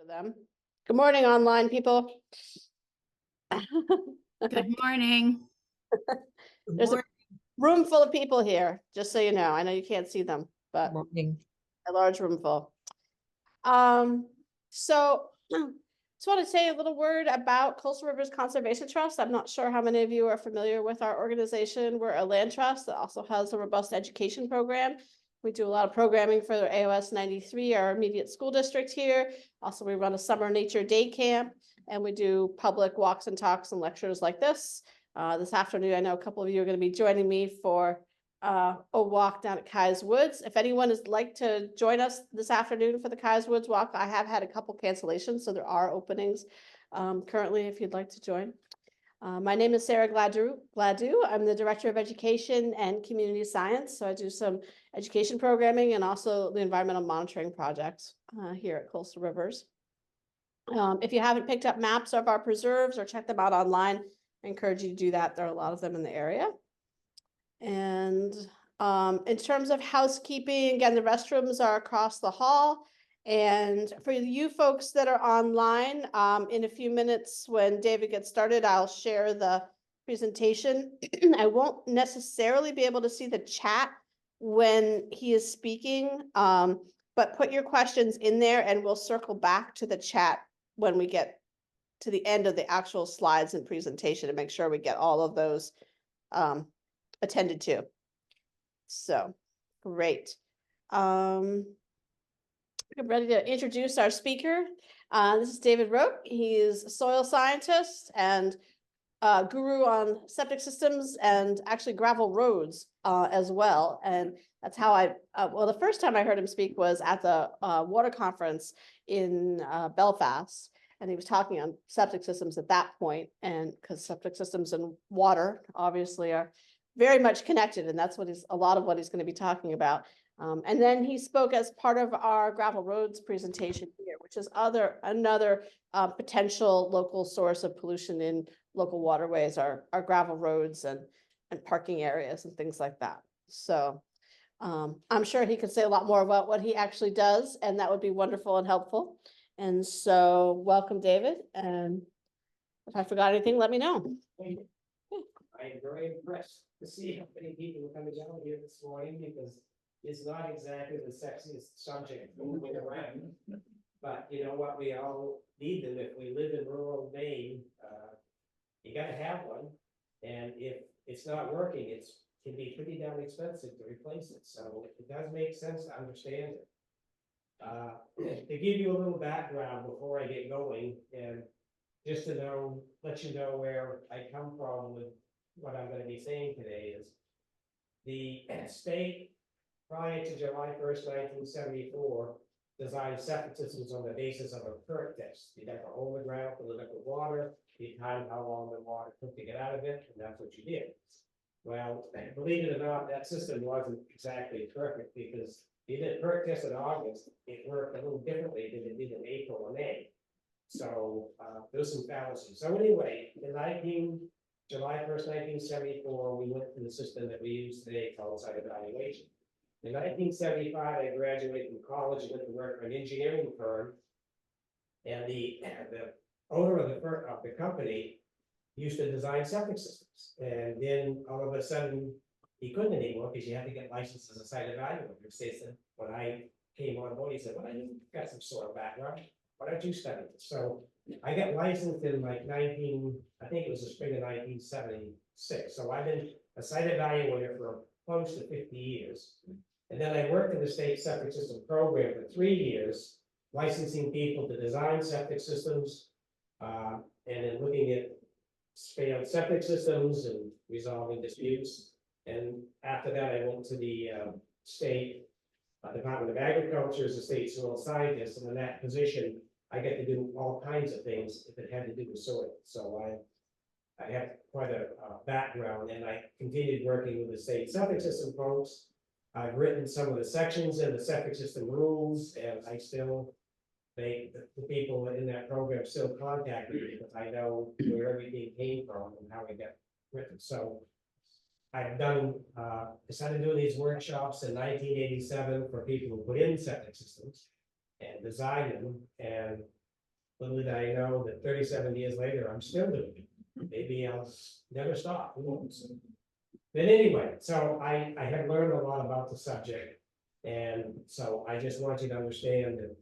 to them. Good morning, online people. Good morning. There's a room full of people here, just so you know. I know you can't see them, but a large room full. So just want to say a little word about Coastal Rivers Conservation Trust. I'm not sure how many of you are familiar with our organization. We're a land trust that also has a robust education program. We do a lot of programming for the AOS 93, our immediate school district here. Also, we run a summer nature day camp, and we do public walks and talks and lectures like this. This afternoon, I know a couple of you are going to be joining me for a walk down at Kai's Woods. If anyone is like to join us this afternoon for the Kai's Woods walk, I have had a couple cancellations, so there are openings currently if you'd like to join. My name is Sarah Gladu. I'm the Director of Education and Community Science. So I do some education programming and also the environmental monitoring projects here at Coastal Rivers. If you haven't picked up maps of our preserves or checked them out online, I encourage you to do that. There are a lot of them in the area. And in terms of housekeeping, again, the restrooms are across the hall. And for you folks that are online, in a few minutes when David gets started, I'll share the presentation. I won't necessarily be able to see the chat when he is speaking, but put your questions in there and we'll circle back to the chat when we get to the end of the actual slides and presentation to make sure we get all of those attended to. So great. I'm ready to introduce our speaker. This is David Rocque. He is a soil scientist and guru on septic systems and actually gravel roads as well. And that's how well, the first time I heard him speak was at the water conference in Belfast. And he was talking on septic systems at that point, and because septic systems and water obviously are very much connected, and that's what a lot of what he's going to be talking about. And then he spoke as part of our gravel roads presentation here, which is another potential local source of pollution in local waterways are gravel roads and parking areas and things like that. So I'm sure he could say a lot more about what he actually does, and that would be wonderful and helpful. And so welcome, David. And if I forgot anything, let me know. I am very impressed to see how many people are coming down here this morning, because it's not exactly the sexiest subject moving around. But you know what, we all need them. If we live in rural Maine, you gotta have one. And if it's not working, it can be pretty damn expensive to replace it. So it does make sense to understand it. To give you a little background before I get going, and just to let you know where I come from with what I'm going to be saying today, is the state prior to July 1st, 1974, designed septic systems on the basis of a perk test. You'd have a hole in the ground for the liquid water, you timed how long the water took to get out of it, and that's what you did. Well, believe it or not, that system wasn't exactly perfect, because you did a perk test in August, it worked a little differently than it did in April or May. So there's some fallacies. So anyway, in July 1st, 1974, we went to the system that we use today called site evaluation. In 1975, I graduated from college and went to work for an engineering firm. And the owner of the company used to design septic systems. And then all of a sudden, he couldn't anymore because you had to get licensed as a site evaluator. So when I came on board, he said, well, you got some soil background. Why don't you study this? So I got licensed in like I think it was the spring of 1976. So I've been a site evaluator for close to 50 years. And then I worked in the state septic system program for 3 years, licensing people to design septic systems, and then looking at failed septic systems and resolving disputes. And after that, I went to the state Department of Agriculture as a state soil scientist, and in that position, I get to do all kinds of things if it had to do with soil. So I have quite a background, and I continued working with the state septic system folks. I've written some of the sections in the septic system rules, and I still the people in that program still contact me because I know where everything came from and how it got written. So I've decided to do these workshops in 1987 for people who put in septic systems and design them. And Little did I know that 37 years later, I'm still doing it. Maybe I'll never stop. Who knows? But anyway, so I have learned a lot about the subject. And so I just want you to understand that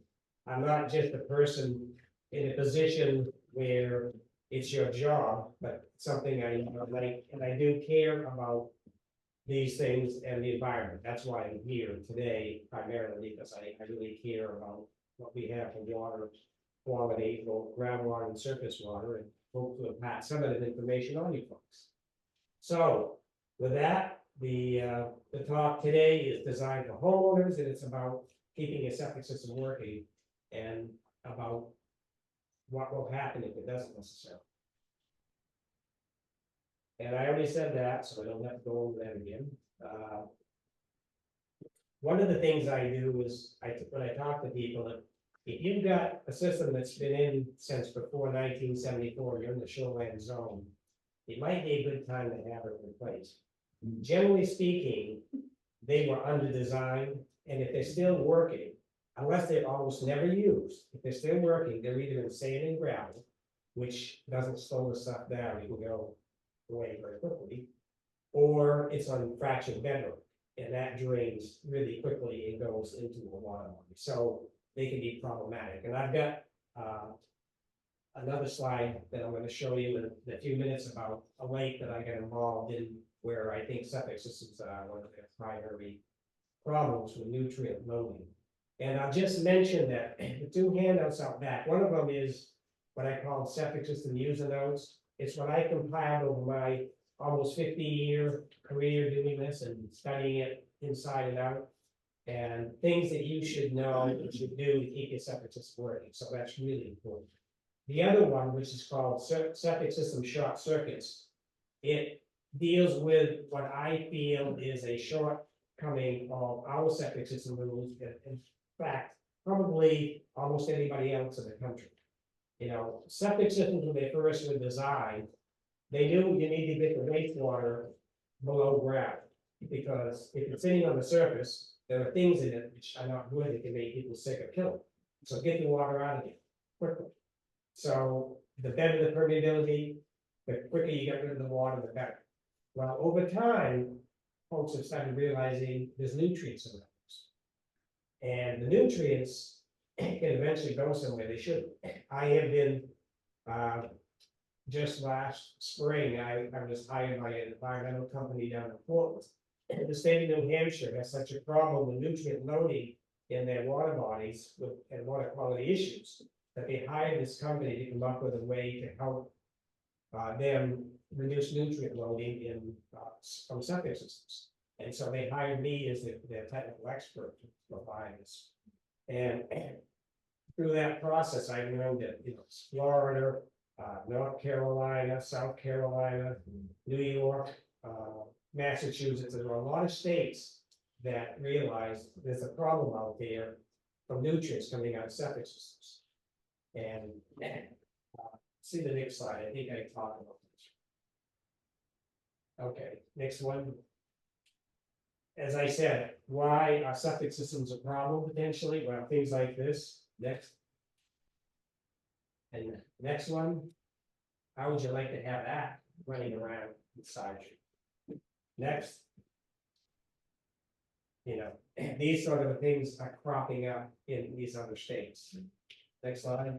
I'm not just a person in a position where it's your job, but something I like, and I do care about these things and the environment. That's why I'm here today primarily, because I really care about what we have for water quality, both groundwater and surface water, and hope to pass some of that information on you folks. So with that, the talk today is designed for homeowners, and it's about keeping a septic system working and about what will happen if it doesn't necessarily. And I already said that, so I don't have to go over that again. One of the things I do is, when I talk to people, if you've got a system that's been in since before 1974, you're in the shoreline zone, it might be a good time to have it replaced. Generally speaking, they were under design, and if they're still working, unless they're almost never used, if they're still working, they're either in sand and gravel, which doesn't slow the stuff down, you can go away very quickly, or it's on fractured bedrock, and that drains really quickly and goes into a water body. So they can be problematic. And I've got another slide that I'm going to show you in a few minutes about a lake that I got involved in, where I think septic systems are one of the primary problems with nutrient loading. And I'll just mention that the two handouts out back, one of them is what I call septic system user notes. It's what I compiled over my almost 50-year career doing this and studying it inside and out. And things that you should know and should do to keep your septic system working. So that's really important. The other one, which is called septic system short circuits, it deals with what I feel is a shortcoming of our septic system rules. In fact, probably almost anybody else in the country. You know, septic systems, when they first were designed, they knew you need to get the wastewater below ground, because if it's sitting on the surface, there are things in it which are not good that can make people sick or kill them. So get the water out of it quickly. So the better the permeability, the quicker you get rid of the water, the better. Well, over time, folks have started realizing there's nutrients in those. And the nutrients can eventually go somewhere they shouldn't. I have been, just last spring, I was hired by an environmental company down in Portland. The state of New Hampshire has such a problem with nutrient loading in their water bodies and water quality issues, that they hired this company to come up with a way to help them reduce nutrient loading in from septic systems. And so they hired me as their technical expert to provide this. And through that process, I learned that, you know, Florida, North Carolina, South Carolina, New York, Massachusetts, there are a lot of states that realize there's a problem out there from nutrients coming out of septic systems. And see the next slide. I think I talked about this. Okay, next one. As I said, why are septic systems a problem potentially? Well, things like this. Next. And next one. How would you like to have that running around inside you? Next. You know, these sort of things are cropping up in these other states. Next slide.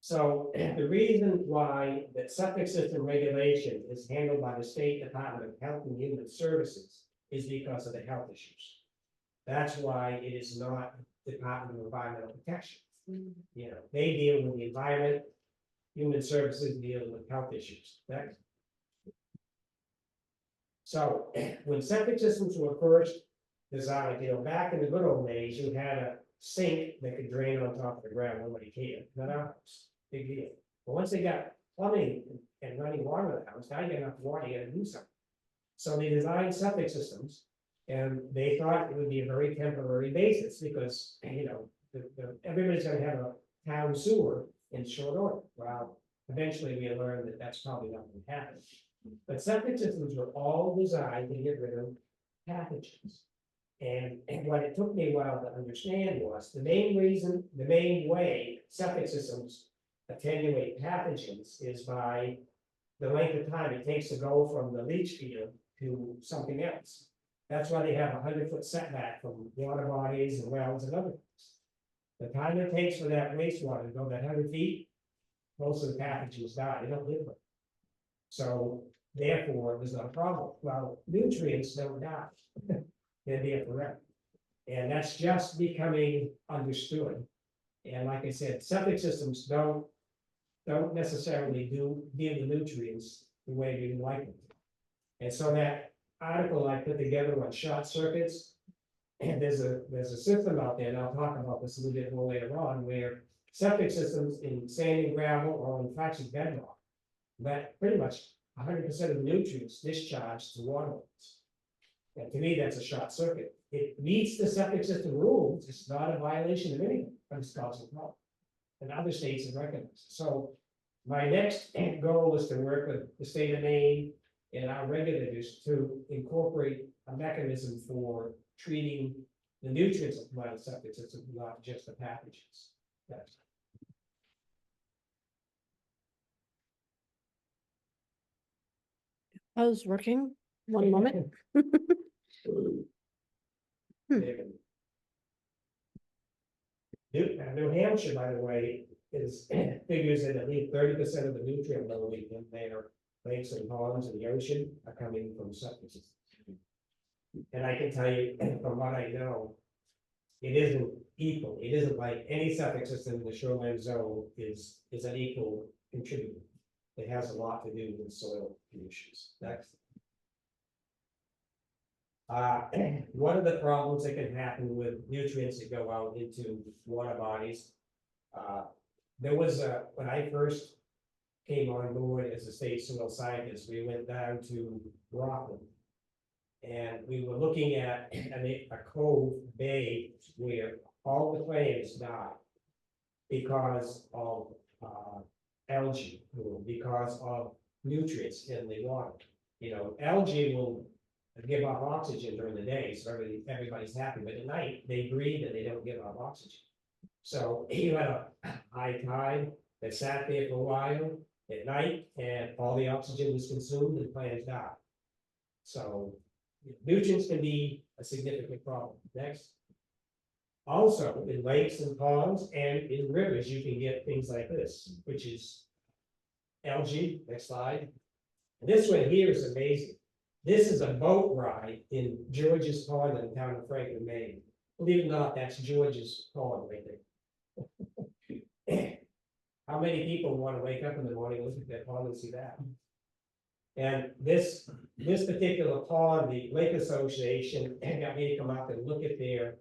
So the reason why the septic system regulation is handled by the State Department of Health and Human Services is because of the health issues. That's why it is not Department of Environmental Protection. You know, they deal with the environment, human services deal with health issues. Next. So when septic systems were first designed, you know, back in the good old days, you had a sink that could drain on top of the ground. Nobody cared. Not our house. Big deal. But once they got plumbing and running water in the house, now you got enough water, you got to do something. So they designed septic systems, and they thought it would be a very temporary basis because, you know, everybody's going to have a town sewer in short order. Well, eventually we learned that that's probably not going to happen. But septic systems were all designed to get rid of pathogens. And what it took me a while to understand was the main way septic systems attenuate pathogens is by the length of time it takes to go from the leach field to something else. That's why they have a 100-foot setback from water bodies and wells and other things. The time it takes for that wastewater to go that 100 feet, most of the pathogens die, they don't live with it. So therefore, there's not a problem. Well, nutrients don't die. They're there forever. And that's just becoming understood. And like I said, septic systems don't necessarily deal with nutrients the way we like them to. And so that article I put together on short circuits, and there's a system out there, and I'll talk about this a little bit more later on, where septic systems in sand and gravel or in fractured bedrock, that pretty much 100% of the nutrients discharged to waterways. And to me, that's a short circuit. It meets the septic system rules, it's not a violation of anything, but it's causing a problem. And other states have recognized. So my next goal is to work with the state of Maine and our regulators to incorporate a mechanism for treating the nutrients of the septic system, not just the pathogens. That's I was working. One moment. New Hampshire, by the way, is figures that at least 30% of the nutrient loading in their lakes and ponds in the ocean are coming from septic systems. And I can tell you from what I know, it isn't equal. It isn't like any septic system in the shoreline zone is an equal contributor. It has a lot to do with soil conditions. Next. One of the problems that can happen with nutrients that go out into water bodies. There was when I first came on board as a state soil scientist, we went down to Rocque. And we were looking at a cove bay where all the clams died because of algae, because of nutrients in the water. You know, algae will give off oxygen during the day, so everybody's happy, but at night they breathe and they don't give off oxygen. So you had a high tide that sat there for a while at night, and all the oxygen was consumed and plants died. So nutrients can be a significant problem. Next. Also, in lakes and ponds and in rivers, you can get things like this, which is algae. Next slide. And this one here is amazing. This is a boat ride in George's Pond in the town of Franklin, Maine. Believe it or not, that's George's Pond right there. How many people want to wake up in the morning, look at that pond and see that? And this particular pond, the Lake Association got me to come out and look at their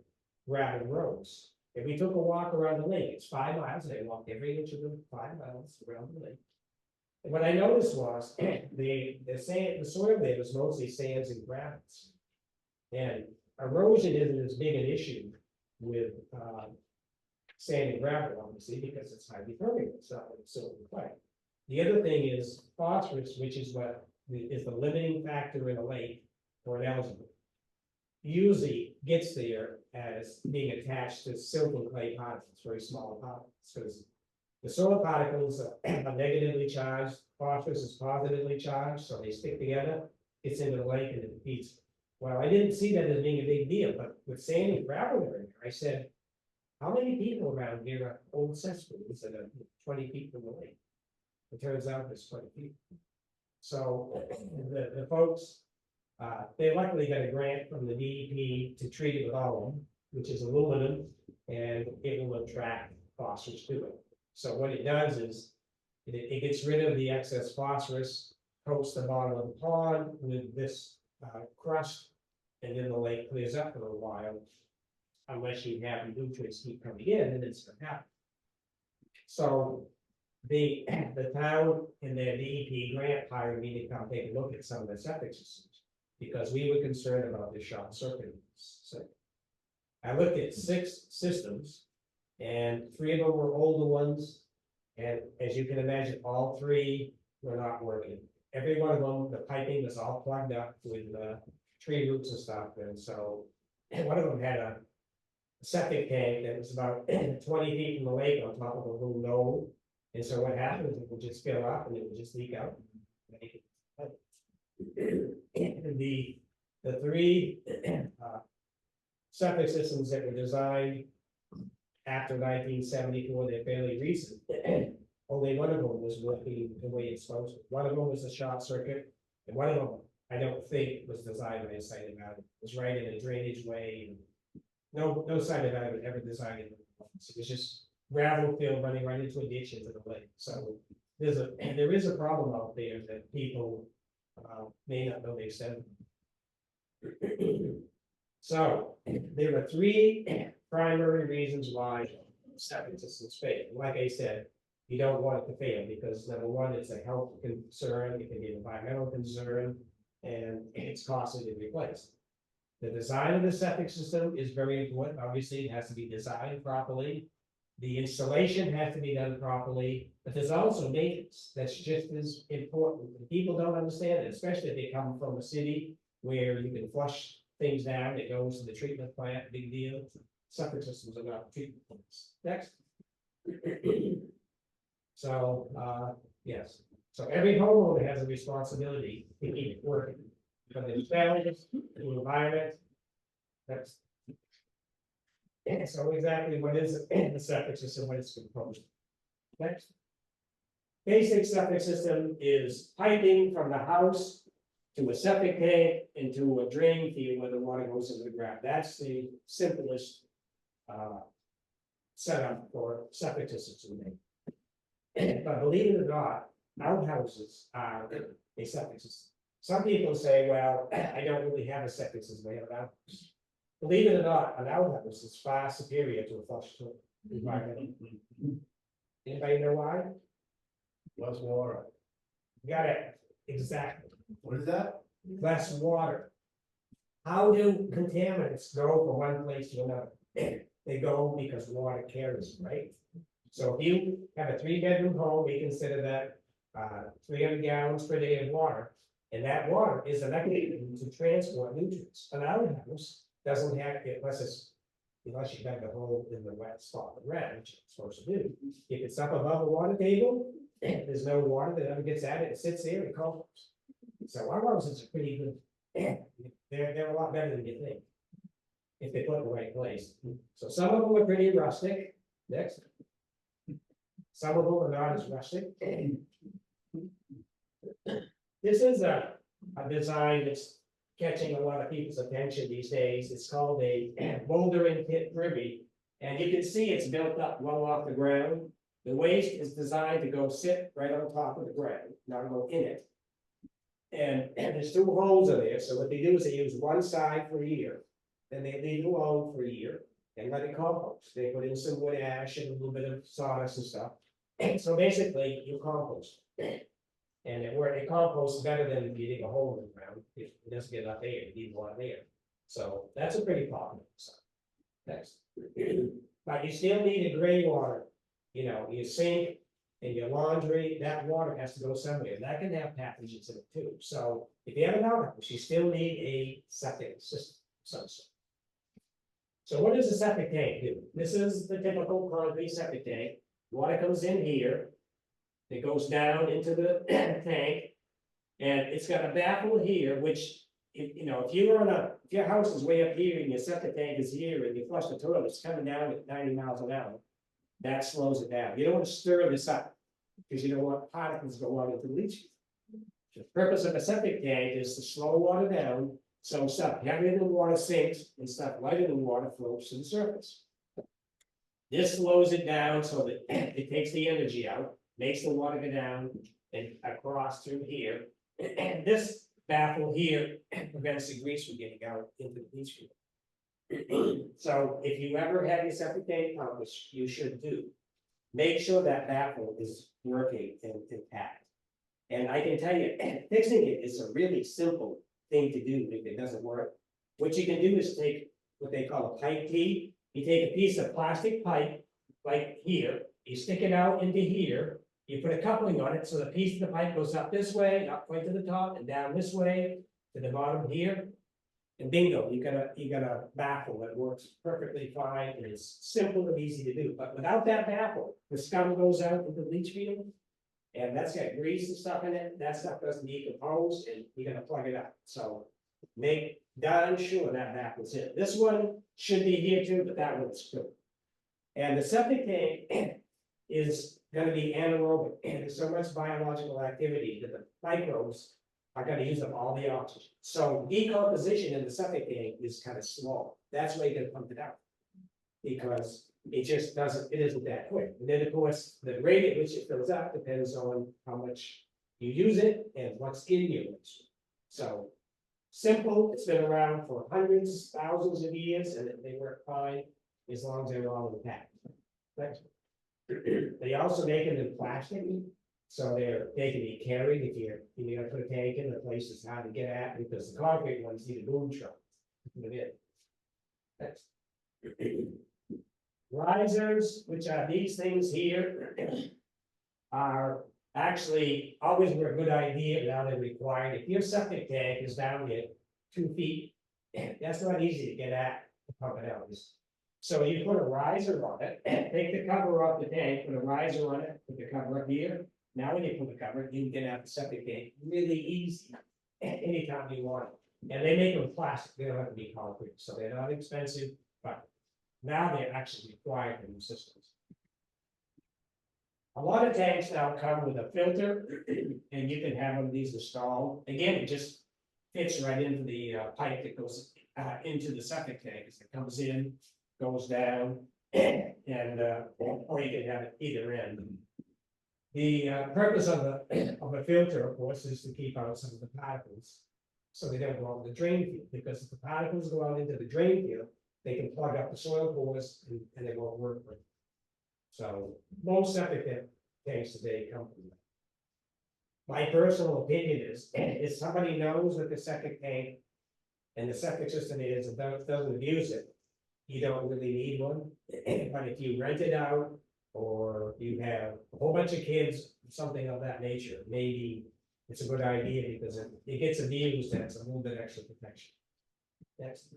gravel roads. And we took a walk around the lake. It's 5 miles. They walked every inch of the 5 miles around the lake. And what I noticed was the soil there was mostly sands and gravels. And erosion isn't as big an issue with sand and gravel, obviously, because it's highly permeable. It's not like silver and clay. The other thing is phosphorus, which is what is the limiting factor in a lake or an algae. Usually gets there as being attached to silt and clay particles, very small particles, because the soil particles are negatively charged, phosphorus is positively charged, so they stick together, it's into the lake and it defeats it. Well, I didn't see that as being a big deal, but with sand and gravel in there, I said, how many people around here are old cesspools that are 20 feet from the lake? It turns out there's 20 people. So the folks, they luckily got a grant from the DEP to treat it with alum, which is aluminum, and it will attract phosphorus to it. So what it does is it gets rid of the excess phosphorus, coats the bottom of the pond with this crust, and then the lake clears up for a little while, unless you have nutrients keep coming in, and it's going to happen. So the town and their DEP grant hired me to come take a look at some of the septic systems because we were concerned about the short circuit. So I looked at 6 systems, and 3 of them were older ones. And as you can imagine, all 3 were not working. Every one of them, the piping was all plugged up with tree roots and stuff. And so and one of them had a septic tank that was about 20 feet from the lake on top of a little knoll. And so what happens, it would just fill up and it would just leak out. And the three septic systems that were designed after 1974, they're fairly recent. Only one of them was working the way it's supposed to. One of them was a short circuit, and one of them, I don't think, was designed by a site evaluator. It was right in a drainage way. No site evaluator ever designed it. So it was just gravel field running right into a ditch into the lake. So there is a problem out there that people may not know the extent. So there are three primary reasons why septic systems fail. Like I said, you don't want it to fail because number one, it's a health concern, it can be an environmental concern, and it's costly to replace. The design of the septic system is very important. Obviously, it has to be designed properly. The installation has to be done properly, but there's also maintenance that's just as important. And people don't understand it, especially if they come from a city where you can flush things down, it goes to the treatment plant, big deal. Septic systems are not treatment plants. Next. So, yes, so every homeowner has a responsibility to keep it working. For the families, the environment. That's. And so exactly what is the septic system, what it's composed. Next. Basic septic system is piping from the house to a septic tank into a drain field where the water goes into the ground. That's the simplest setup for septic systems in Maine. But believe it or not, outhouses are a septic system. Some people say, well, I don't really have a septic system, I have an outhouse. Believe it or not, an outhouse is far superior to a flush toilet environment. Anybody know why? Less water. Got it, exactly. What is that? Less water. How do contaminants go from one place to another? They go because water carries, right? So if you have a 3-bedroom home, we consider that 300 gallons per day of water. And that water is a mechanism to transport nutrients. An outhouse doesn't have it unless you have the hole in the wet spot of the ground, which it's supposed to do. If it's up above the water table, there's no water that ever gets added, it sits there and composts. So our houses are pretty good. They're a lot better than you think. If they put in the right place. So some of them are pretty rustic. Next. Some of them are not as rustic. This is a design that's catching a lot of people's attention these days. It's called a bouldering pit privy. And you can see it's built up well off the ground. The waste is designed to go sit right on top of the ground, not go in it. And there's 2 holes in there. So what they do is they use one side for a year. Then they leave it alone for a year and let it compost. They put in some wood ash and a little bit of sawdust and stuff. And so basically you compost. And it composts better than if you dig a hole in the ground. It doesn't get enough air, you need a lot of air. So that's a pretty popular stuff. Next. But you still need a gray water. You know, your sink and your laundry, that water has to go somewhere. That can have pathogens in it too. So if you have an outhouse, you still need a septic system. So what does a septic tank do? This is the typical concrete septic tank. Water comes in here. It goes down into the tank. And it's got a baffle here, which, if your house is way up here and your septic tank is here and you flush the toilet, it's coming down at 90 miles an hour. That slows it down. You don't want to stir this up because you don't want particles to go out into the leach field. The purpose of a septic tank is to slow water down. So stuff heavier than water sinks and stuff lighter than water floats to the surface. This slows it down so that it takes the energy out, makes the water go down and across through here. And this baffle here prevents the grease from getting out into the leach field. So if you ever have your septic tank pump, which you should do, make sure that baffle is working and intact. And I can tell you, fixing it is a really simple thing to do if it doesn't work. What you can do is take what they call a pipe tee. You take a piece of plastic pipe, like here, you stick it out into here, you put a coupling on it, so the piece of the pipe goes up this way, up right to the top, and down this way, to the bottom here. And bingo, you got a baffle that works perfectly fine and is simple and easy to do, but without that baffle, the scum goes out into the leach field. And that's got grease and stuff in it, that stuff doesn't decompose and you're gonna plug it up, so. Make darn sure that baffle's in. This one should be here too, but that one's good. And the septic tank is gonna be anaerobic, and there's so much biological activity that the microbes are gonna use up all the oxygen. So decomposition in the septic tank is kind of slow. That's why you're gonna pump it out. Because it just doesn't, it isn't that quick. And then, of course, the rate at which it fills up depends on how much you use it and what's in your waste. So simple, it's been around for hundreds, thousands of years, and they work fine as long as they're all intact. Thanks. They also make them in plastic, so they can be carried if you're gonna put a tank in a place that's hard to get at, because the concrete ones need a boom truck to put it in. Thanks. Risers, which are these things here, are actually always were a good idea, but now they're required. If your septic tank is down at 2 feet, that's not easy to get at to pump it out. So you put a riser on it, take the cover off the tank, put a riser on it, put the cover up here. Now when you put the cover, you can get out the septic tank really easy, anytime you want it. And they make them plastic, they don't have to be concrete, so they're not expensive, but now they're actually required in the systems. A lot of tanks now come with a filter, and you can have one of these installed. Again, it just fits right into the pipe that goes into the septic tank as it comes in, goes down, and or you can have it either end. The purpose of a filter, of course, is to keep out some of the particles, so they don't go out in the drain field. Because if the particles go out into the drain field, they can plug up the soil pores and they won't work with it. So most septic tanks today come from that. My personal opinion is, if somebody knows what the septic tank and the septic system is and doesn't abuse it, you don't really need one. But if you rent it out, or you have a whole bunch of kids, something of that nature, maybe it's a good idea, because it gets abused and it's a little bit extra protection. Next.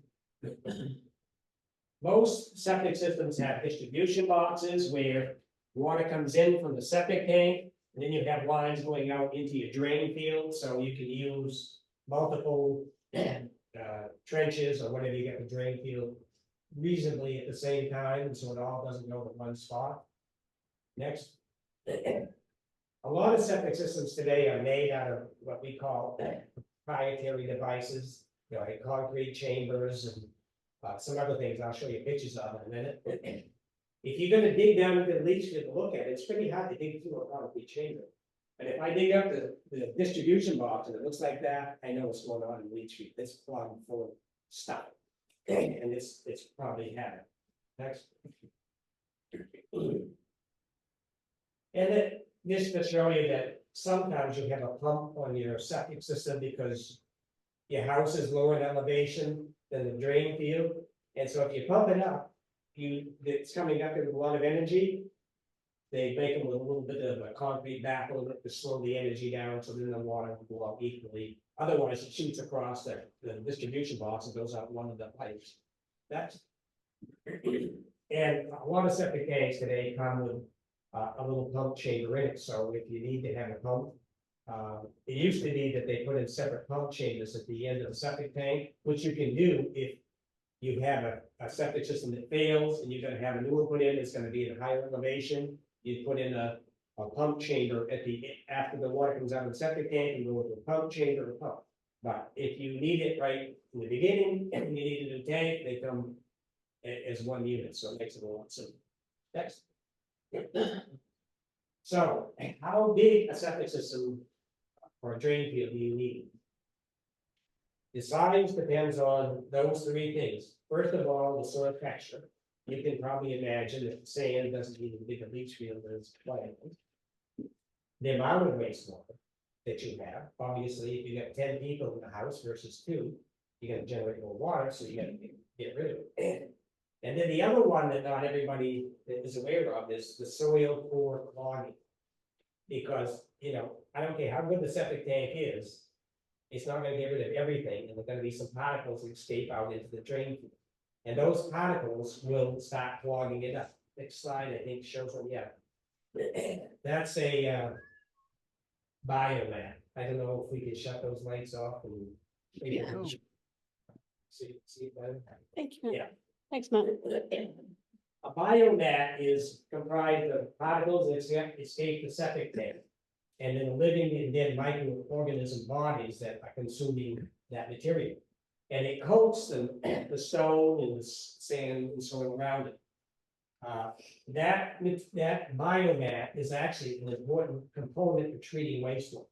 Most septic systems have distribution boxes where water comes in from the septic tank, and then you have lines going out into your drain field, so you can use multiple trenches or whatever you get the drain field reasonably at the same time, so it all doesn't go to one spot. Next. A lot of septic systems today are made out of what we call proprietary devices, like concrete chambers and some other things I'll show you pictures of in a minute. If you're gonna dig down into the leach field to look at it, it's pretty hard to dig through a concrete chamber. And if I dig up the distribution box and it looks like that, I know what's going on in the leach field. It's plugged full of stuff. And it's probably had it. Next. And then just to show you that sometimes you have a pump on your septic system because your house is lower in elevation than the drain field. And so if you pump it up, it's coming up with a lot of energy. They make them with a little bit of a concrete baffle to slow the energy down, so then the water will go out equally. Otherwise, it shoots across the distribution box and goes out one of the pipes. That's and a lot of septic tanks today come with a little pump chamber in it. So if you need to have a pump, it used to be that they put in separate pump chambers at the end of the septic tank, which you can do if you have a septic system that fails and you're going to have a new one put in. It's going to be at a higher elevation. You put in a pump chamber after the water comes out of the septic tank, and go with the pump chamber to pump. But if you need it right in the beginning and you need a new tank, they come as one unit, so it makes it a lot simpler. Next. So, how big a septic system or a drain field do you need? The size depends on those three things. First of all, the soil texture. You can probably imagine that sand doesn't need as big a leach field as clay. The amount of wastewater that you have, obviously, if you got 10 people in the house versus 2, you're going to generate more water, so you got to get rid of it. And then the other one that not everybody is aware of is the soil pore clogging. Because, I don't care how good the septic tank is, it's not gonna get rid of everything, and there's gonna be some particles that escape out into the drain field. And those particles will start clogging it up. Next slide, I think, shows what, yeah. That's a biomat. I don't know if we could shut those lights off and. maybe Yeah. See it better? Thank you. Yeah. Thanks, Matt. A biomat is comprised of particles that escape the septic tank. And then living and dead microorganism bodies that are consuming that material. And it coats the stone and the sand and so around it. That biomat is actually an important component for treating wastewater.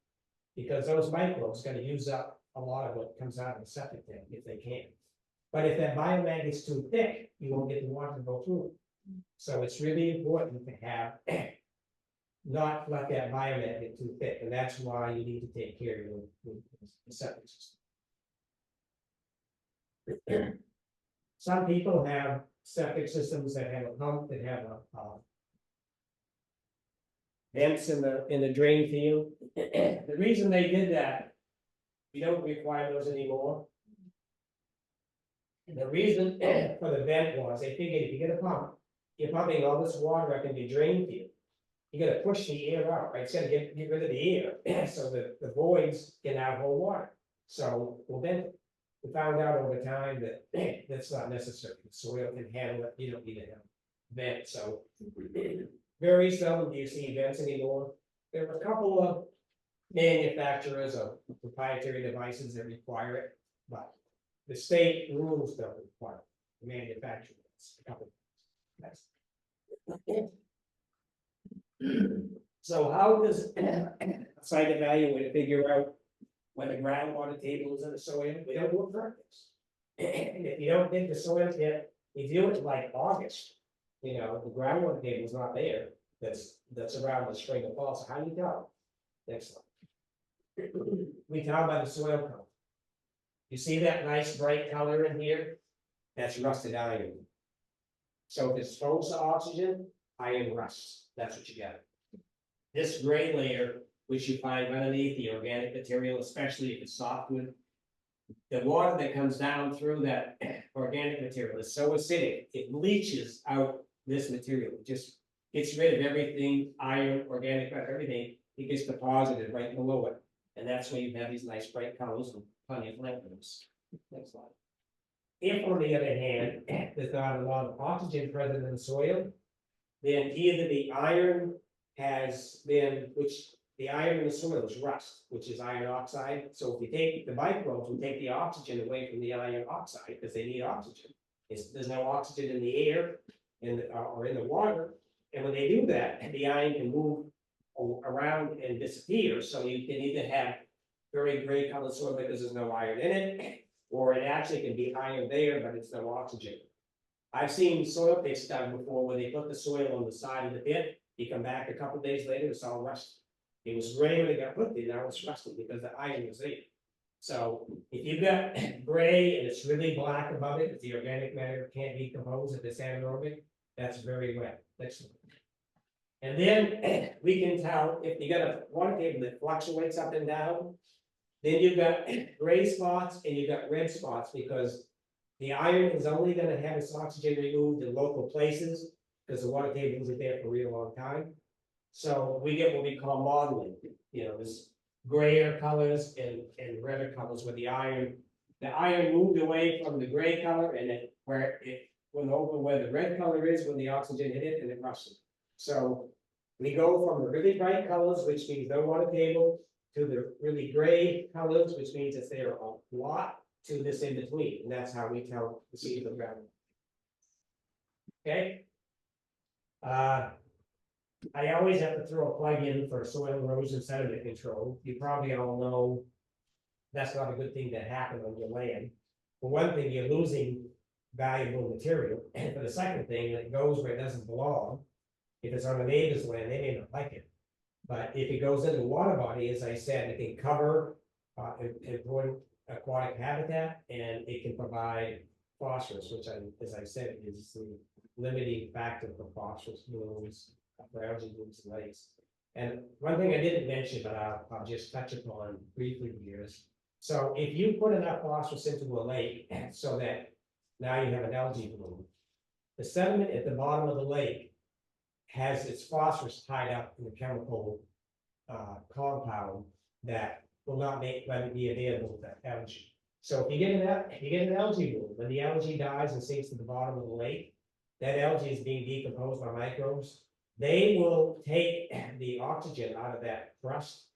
Because those microbes are gonna use up a lot of what comes out of the septic tank if they can. But if that biomat is too thick, you won't get the water to go through. So it's really important to have, not let that biomat get too thick, and that's why you need to take care of the septic system. Some people have septic systems that have a pump, that have a vents in the drain field. The reason they did that, we don't require those anymore. And the reason for the vent was, they figured if you get a pump, you're pumping all this water up in your drain field. You gotta push the air out, right? It's gotta get rid of the air, so that the voids can now hold water. So we'll vent it. We found out over time that that's not necessary. The soil can handle it. You don't need to have vent. So very seldom do you see vents anymore. There are a couple of manufacturers of proprietary devices that require it, but the state rules don't require the manufacturer. A couple. That's. So how does a site evaluator figure out when the groundwater table is in the soil? We don't do it practice. And if you don't dig the soil yet, if you do it like August, the groundwater table is not there. That's around the spring and fall. So how do you tell? Next slide. We tell by the soil color. You see that nice bright color in here? That's rusted iron. So if it's exposed to oxygen, iron rusts. That's what you get. This gray layer, which you find underneath the organic material, especially if it's softwood, the water that comes down through that organic material is so acidic, it leaches out this material. It just gets rid of everything, iron, organic matter, everything. It gets deposited right below it. And that's why you have these nice bright colors and plenty of lamps. Next slide. If, on the other hand, there's not a lot of oxygen present in the soil, then either the iron has been, which the iron in the soil is rust, which is iron oxide. So if you take the microbes, we take the oxygen away from the iron oxide because they need oxygen. There's no oxygen in the air or in the water. And when they do that, the iron can move around and disappear. So you can either have very gray colored soil because there's no iron in it, or it actually can be iron there, but it's no oxygen. I've seen soil pits done before where they put the soil on the side of the pit. You come back a couple days later, it's all rusted. It was gray when it got put there, now it's rusted because the iron was there. So if you've got gray and it's really black above it, if the organic matter can't decompose, if it's anaerobic, that's very wet. Next one. And then we can tell if you got a water table that fluctuates up and down, then you've got gray spots and you've got red spots because the iron is only going to have its oxygen removed in local places because the water table isn't there for a real long time. So we get what we call modeling. There's grayer colors and redder colors where the iron moved away from the gray color and it went over where the red color is when the oxygen hit it and it rusted. So we go from the really bright colors, which means no water table, to the really gray colors, which means it's there a lot, to this in between, and that's how we tell the seed of the ground. Okay. I always have to throw a plug in for soil erosion sediment control. You probably all know that's not a good thing to happen on your land. For one thing, you're losing valuable material, and for the second thing, it goes where it doesn't belong. If it's on a neighbor's land, they may not like it. But if it goes into a water body, as I said, it can cover important aquatic habitat, and it can provide phosphorus, which, as I said, is the limiting factor for phosphorus blooms, algae blooms, and lakes. And one thing I didn't mention, but I'll just touch upon briefly here is So if you put enough phosphorus into a lake, so that now you have an algae bloom, the sediment at the bottom of the lake has its phosphorus tied up in a chemical compound that will not let it be available to algae. So if you get an algae bloom, when the algae dies and sinks to the bottom of the lake, that algae is being decomposed by microbes. They will take the oxygen out of that crust,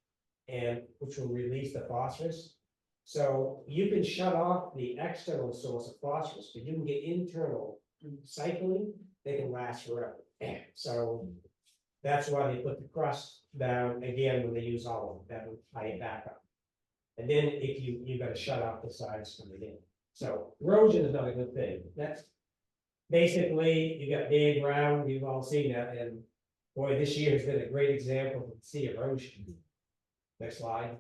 and which will release the phosphorus. So you can shut off the external source of phosphorus, but you can get internal cycling. They can last forever. So that's why they put the crust down again when they use all of it. That will tie it back up. And then if you got to shut off the sides coming in. So erosion is not a good thing. That's basically, you got big ground, you've all seen that, and boy, this year has been a great example of sea erosion. Next slide.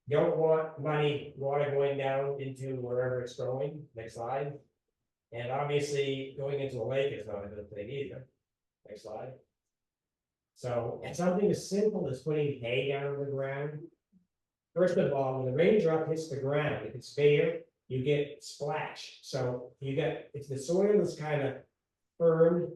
Don't want water going down into wherever it's going. Next slide. And obviously, going into a lake is not a good thing either. Next slide. So, and something as simple as putting hay down on the ground. First of all, when the raindrop hits the ground, if it's bare, you get splash. So you get, if the soil is kind of firm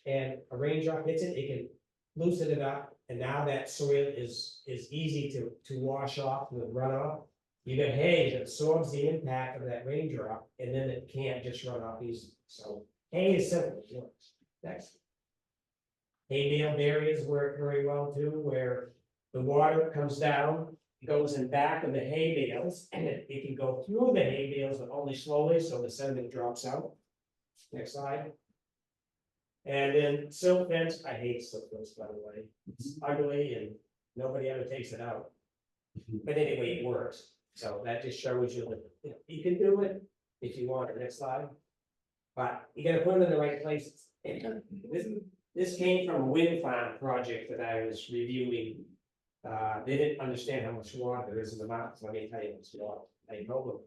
and a raindrop hits it, it can loosen it up. And now that soil is easy to wash off with runoff. You get hay that absorbs the impact of that raindrop, and then it can't just run off easily. So hay is simple, it works. Next. Hay bale barriers work very well too, where the water comes down, goes in back of the hay bales, and it can go through the hay bales, but only slowly, so the sediment drops out. Next slide. And then silt fence, I hate silt fence, by the way. It's ugly and nobody ever takes it out. But anyway, it works. So that just shows you that you can do it if you want it. Next slide. But you gotta put it in the right places. This came from a wind farm project that I was reviewing. They didn't understand how much water there is in the mountains. Let me tell you what's water. I told them.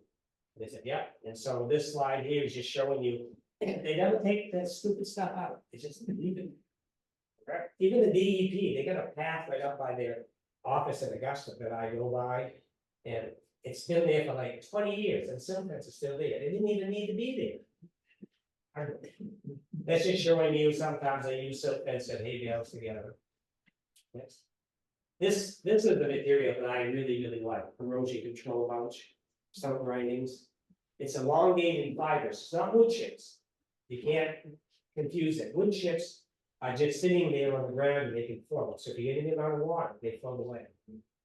They said, yeah. And so this slide here is just showing you, they never take that stupid stuff out. It's just even the DEP, they got a path right up by their office in Augusta that I go by. And it's been there for like 20 years, and some fence is still there. They didn't even need to be there. That's just showing you sometimes they use silt fence and hay bales together. Next. This is the material that I really like. Erosion control mulch, stump grindings. It's elongated fibers. It's not wood chips. You can't confuse it. Wood chips are just sitting there on the ground and they can float. So if you get any amount of water, they float away.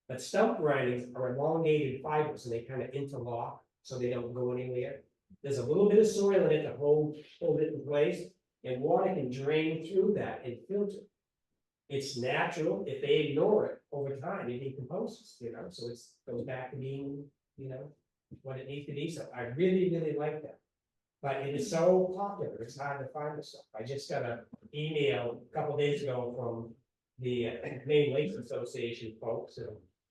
But stump grindings are elongated fibers and they kind of interlock so they don't go anywhere. There's a little bit of soil in it to hold it in place, and water can drain through that and filter. It's natural. If they ignore it over time, it decomposes, so it goes back to being, what it needs to be. So I really like that. But it is so popular, it's hard to find this stuff. I just got an email a couple days ago from the Maine Lakes Association folks, and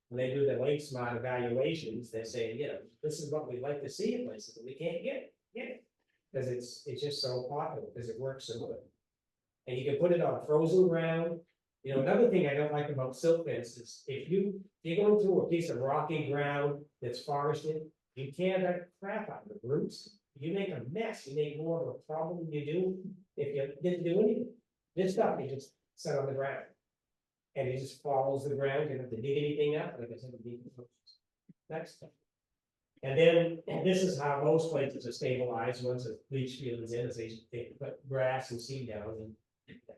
when they do the lake smart evaluations, they're saying, this is what we'd like to see in places, and we can't get it. Because it's just so popular, because it works so good. And you can put it on frozen ground. Another thing I don't like about silt fence is if you're going through a piece of rocky ground that's forested, you tear that crap out of the roots. You make a mess. You make more of a problem than you do if you didn't do anything. This stuff you just set on the ground, and it just follows the ground. You don't have to dig anything up. Like I said, it decomposes. Next. And then this is how most places are stabilized once a leach field is in, is they put grass and seed down, and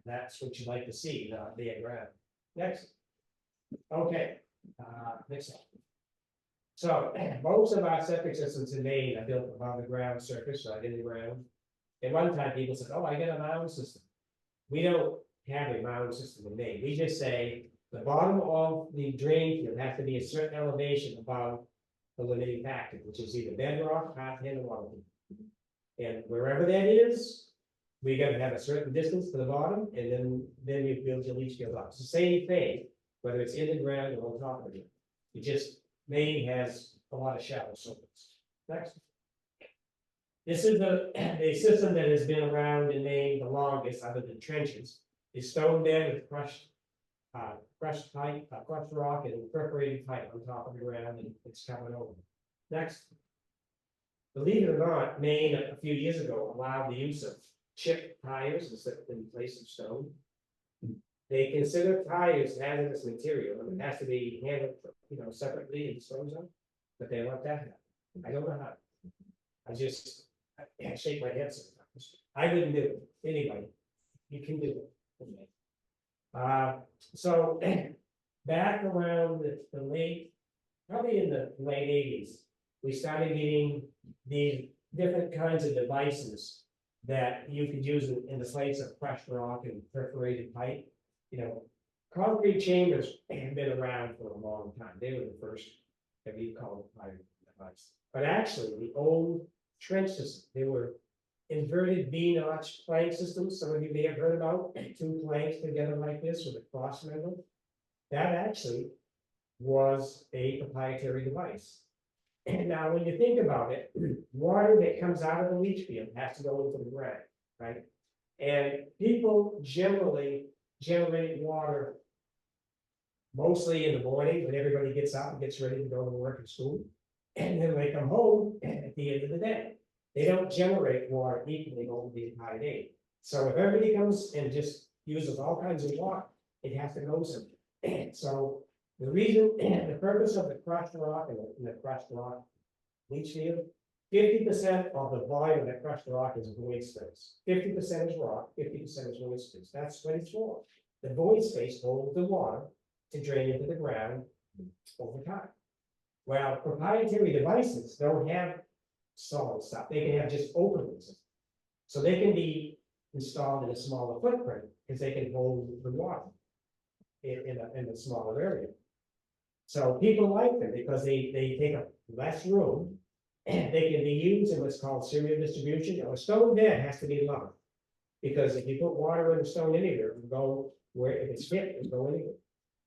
that's what you like to see, not bare ground. Next. Okay. Next slide. So most of our septic systems in Maine are built above the ground surface, right in the ground. At one time, people said, "Oh, I got a mound system." We don't have a mound system in Maine. We just say the bottom of the drain field has to be a certain elevation above the limiting factor, which is either bedrock, pathhead, or water. And wherever that is, we got to have a certain distance to the bottom, and then you build your leach field up. It's the same thing, whether it's in the ground or on top of it. It just Maine has a lot of shallow soils. Next. This is a system that has been around in Maine the longest, other than trenches. Is stone bed with crushed crushed pipe, crushed rock and perforated pipe on top of the ground, and it's coming over. Next. Believe it or not, Maine a few years ago allowed the use of chip tires instead in place of stone. They consider tires hazardous material, and it has to be handled, separately and disposed of, but they let that happen. I don't know how. I shake my head sometimes. I wouldn't do it, anybody, you can do it. So, back around the late, probably in the late eighties, we started getting these different kinds of devices that you could use in the place of crushed rock and perforated pipe. Concrete chambers have been around for a long time. They were the first that we called pipe device. But actually, the old trench system, they were inverted V-notch plank systems. Some of you may have heard about two planks together like this with a cross member. That actually was a proprietary device. And now, when you think about it, water that comes out of the leach field has to go into the ground, right? And people generally generate water mostly in the morning when everybody gets up and gets ready to go to work and school. And then they come home at the end of the day. They don't generate water equally over the entire day. So if everybody comes and just uses all kinds of water, it has to go somewhere. So the reason, the purpose of the crushed rock and the crushed rock leach field, 50% of the volume of that crushed rock is void space. 50% is rock, 50% is void space. That's what it's for. The void space holds the water to drain into the ground over time. Well, proprietary devices don't have solid stuff. They can have just openings. So they can be installed in a smaller footprint because they can hold the water in a smaller area. So people like them because they take up less room and they can be used in what's called serial distribution. A stone bed has to be low because if you put water in a stone anywhere, it will go where if it's fit, it will go anywhere.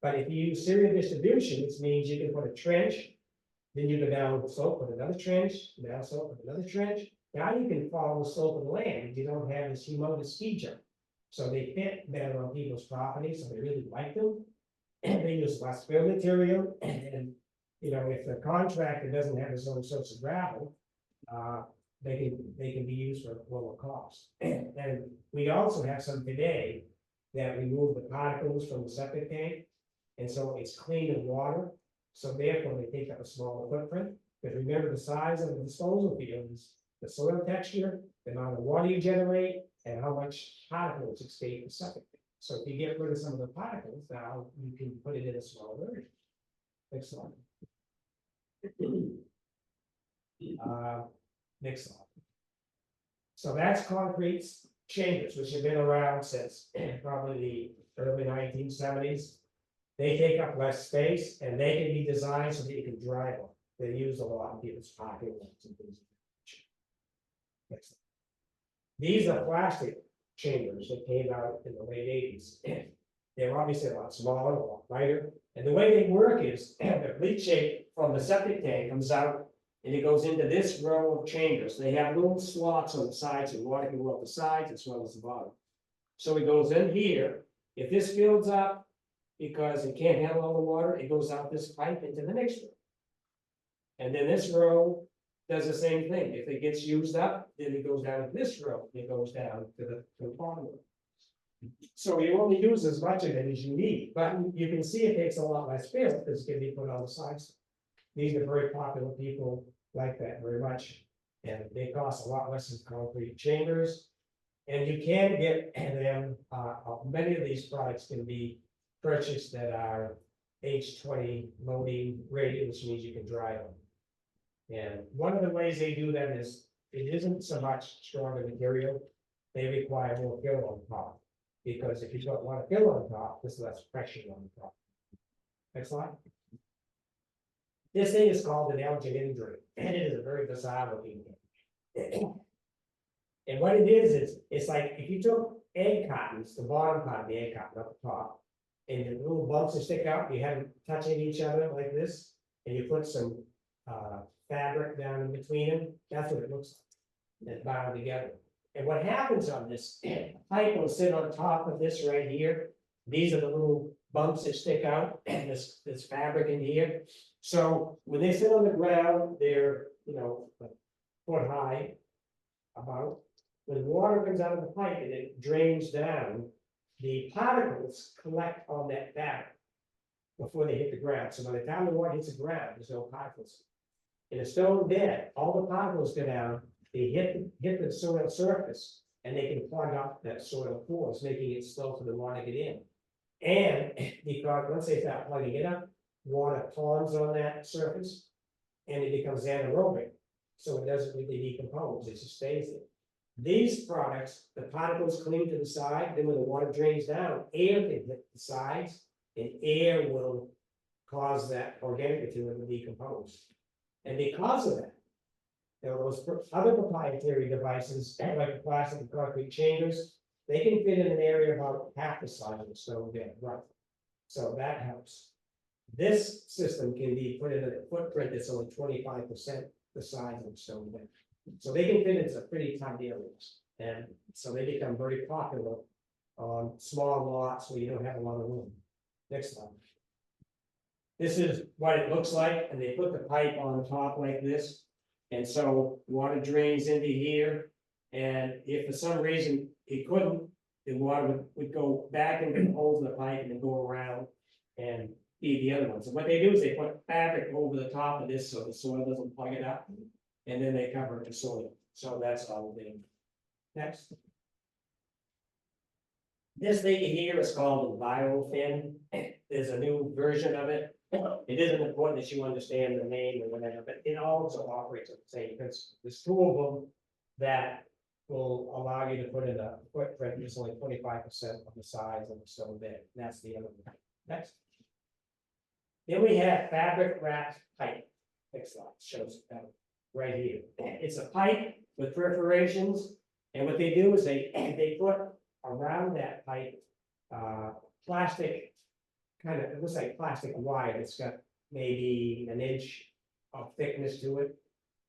But if you use serial distribution, it means you can put a trench, then you go down the slope with another trench, down the slope with another trench. Now you can follow the slope of the land and you don't have this humongous ski jump. So they fit better on people's property, so they really like them. And they use less fill material, and if the contractor doesn't have his own source of gravel, they can be used for lower cost. And we also have some today that remove the particles from the septic tank, and so it's clean and water. So therefore, they take up a smaller footprint. Because remember, the size of the disposal field is the soil texture, the amount of water you generate, and how much particles escape the septic tank. So if you get rid of some of the particles, now you can put it in a smaller area. Next slide. Next slide. So that's concrete chambers, which have been around since probably the early 1970s. They take up less space and they can be designed so that you can drive them. They're used a lot in people's parking lots and things. Next slide. These are plastic chambers that came out in the late 80s. They're obviously a lot smaller, a lot lighter. And the way they work is the leachate from the septic tank comes out and it goes into this row of chambers. They have little slots on the sides and water can go up the sides as well as the bottom. So it goes in here. If this fills up because it can't handle all the water, it goes out this pipe into the next row. And then this row does the same thing. If it gets used up, then it goes down to this row. It goes down to the bottom. So you only use as much of it as you need, but you can see it takes a lot less space because it can be put on the sides. These are very popular. People like that very much, and they cost a lot less than concrete chambers. And you can get them. Many of these products can be purchased that are H20 loading ready, which means you can drive them. And one of the ways they do that is it isn't so much stronger material. They require more fill on top. Because if you don't want to fill on top, there's less pressure on the top. Next slide. This thing is called an algae injury, and it is a very bizarre looking thing. And what it is it's like if you took egg cartons, the bottom part of the egg carton up the top, and the little bumps that stick out, you have them touching each other like this, and you put some fabric down in between them. That's what it looks like. It's bound together. And what happens on this pipe will sit on top of this right here. These are the little bumps that stick out, and this fabric in here. So when they sit on the ground, they're, a foot high about. When water comes out of the pipe and it drains down, the particles collect on that fabric before they hit the ground. So by the time the water hits the ground, there's no particles. In a stone bed, all the particles go down, they hit the soil surface, and they can plug up that soil pores, making it slow for the water to get in. And because once they start plugging it up, water ponds on that surface, and it becomes anaerobic, so it doesn't really decompose, it just stays there. These products, the particles cling to the side, then when the water drains down, air can hit the sides, and air will cause that organic material to decompose. And because of that, there are those other proprietary devices, like the plastic and concrete chambers, they can fit in an area about half the size of the stone bed, right? So that helps. This system can be put in a footprint that's only 25% the size of the stone bed. So they can fit into pretty tight areas, and so they become very popular on small lots where you don't have a lot of room. Next slide. This is what it looks like, and they put the pipe on top like this. And so water drains into here, and if for some reason it couldn't, the water would go back into the holes in the pipe and then go around and feed the other ones. And what they do is they put fabric over the top of this so the soil doesn't plug it up, and then they cover it with soil. So that's all they do. Next. This thing here is called a biofin. There's a new version of it. It isn't important that you understand the name or whatever, but it also operates the same, because there's two of them that will allow you to put in a footprint that's only 25% of the size of the stone bed. That's the other one. Next. Then we have fabric wrapped pipe. Next slide shows that right here. It's a pipe with perforations, and what they do is they put around that pipe plastic, kind of, it looks like plastic wire. It's got maybe an inch of thickness to it,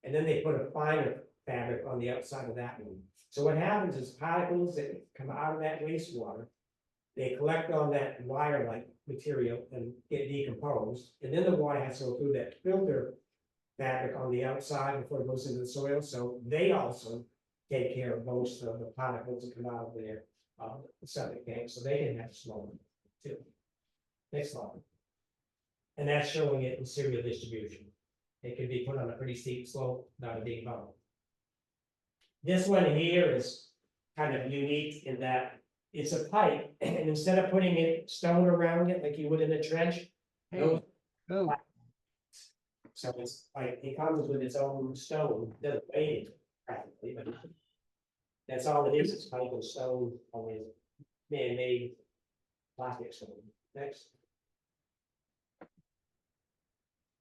and then they put a finer fabric on the outside of that one. So what happens is particles that come out of that wastewater, they collect on that wire-like material and get decomposed, and then the water has to go through that filter fabric on the outside before it goes into the soil. So they also take care of most of the particles that come out of their septic tank, so they can have smaller too. Next slide. And that's showing it in serial distribution. It can be put on a pretty steep slope, not a big bump. This one here is kind of unique in that it's a pipe, and instead of putting it stone around it like you would in a trench, those- so it's like it comes with its own stone, doesn't weigh it practically, but that's all it is. It's pipe and stone, only man-made plastic stone. Next.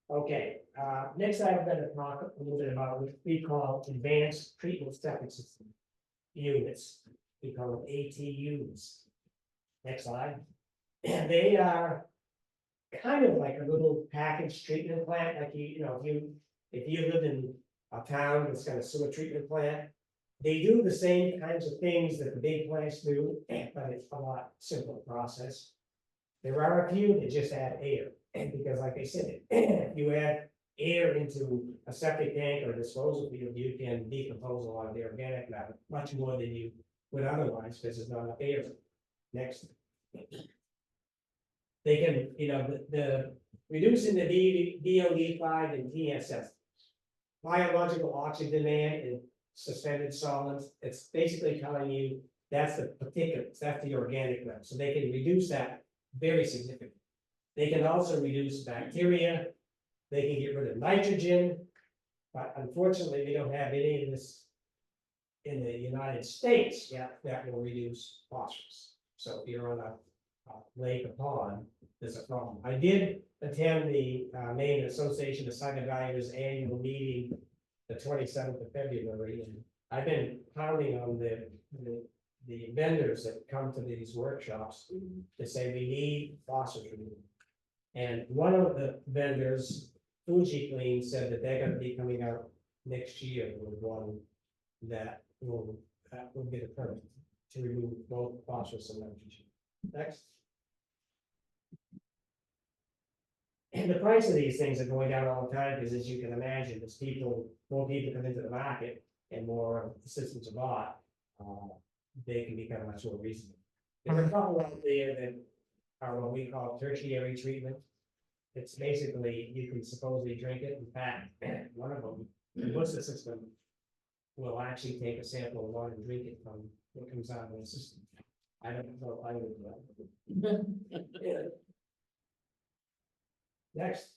Okay, next I'm going to talk a little bit about what we call advanced treatment septic system units. We call them ATUs. Next slide. And they are kind of like a little packaged treatment plant, like if you live in a town that's got a sewer treatment plant, they do the same kinds of things that the big plants do, but it's a lot simpler process. There are a few that just add air, because like I said, if you add air into a septic tank or a disposal field, you can decompose a lot of the organic matter, much more than you would otherwise, because there's not enough air. Next. They can, the reducing the DOD5 and TSS, biological oxygen demand and suspended solids. It's basically telling you that's the particulates, that's the organic matter. So they can reduce that very significantly. They can also reduce bacteria. They can get rid of nitrogen, but unfortunately, we don't have any of this in the United States yet that will reduce phosphorus. So if you're on a lake or pond, there's a problem. I did attend the Maine Association of Site Evaluators annual meeting the 27th of February, and I've been pounding on the vendors that come to these workshops to say we need phosphorus removal. And one of the vendors, Fuji Clean, said that they're going to be coming out next year with one that will get a permit to remove both phosphorus and nitrogen. Next. And the price of these things are going down all the time, because as you can imagine, as more people come into the market and more systems are bought, they can become much more reasonable. There's a couple out there that are what we call tertiary treatment. It's basically, you can supposedly drink it. In fact, one of them, the Worcester system will actually take a sample of water and drink it from what comes out of the system. I don't know if I would do that. Next.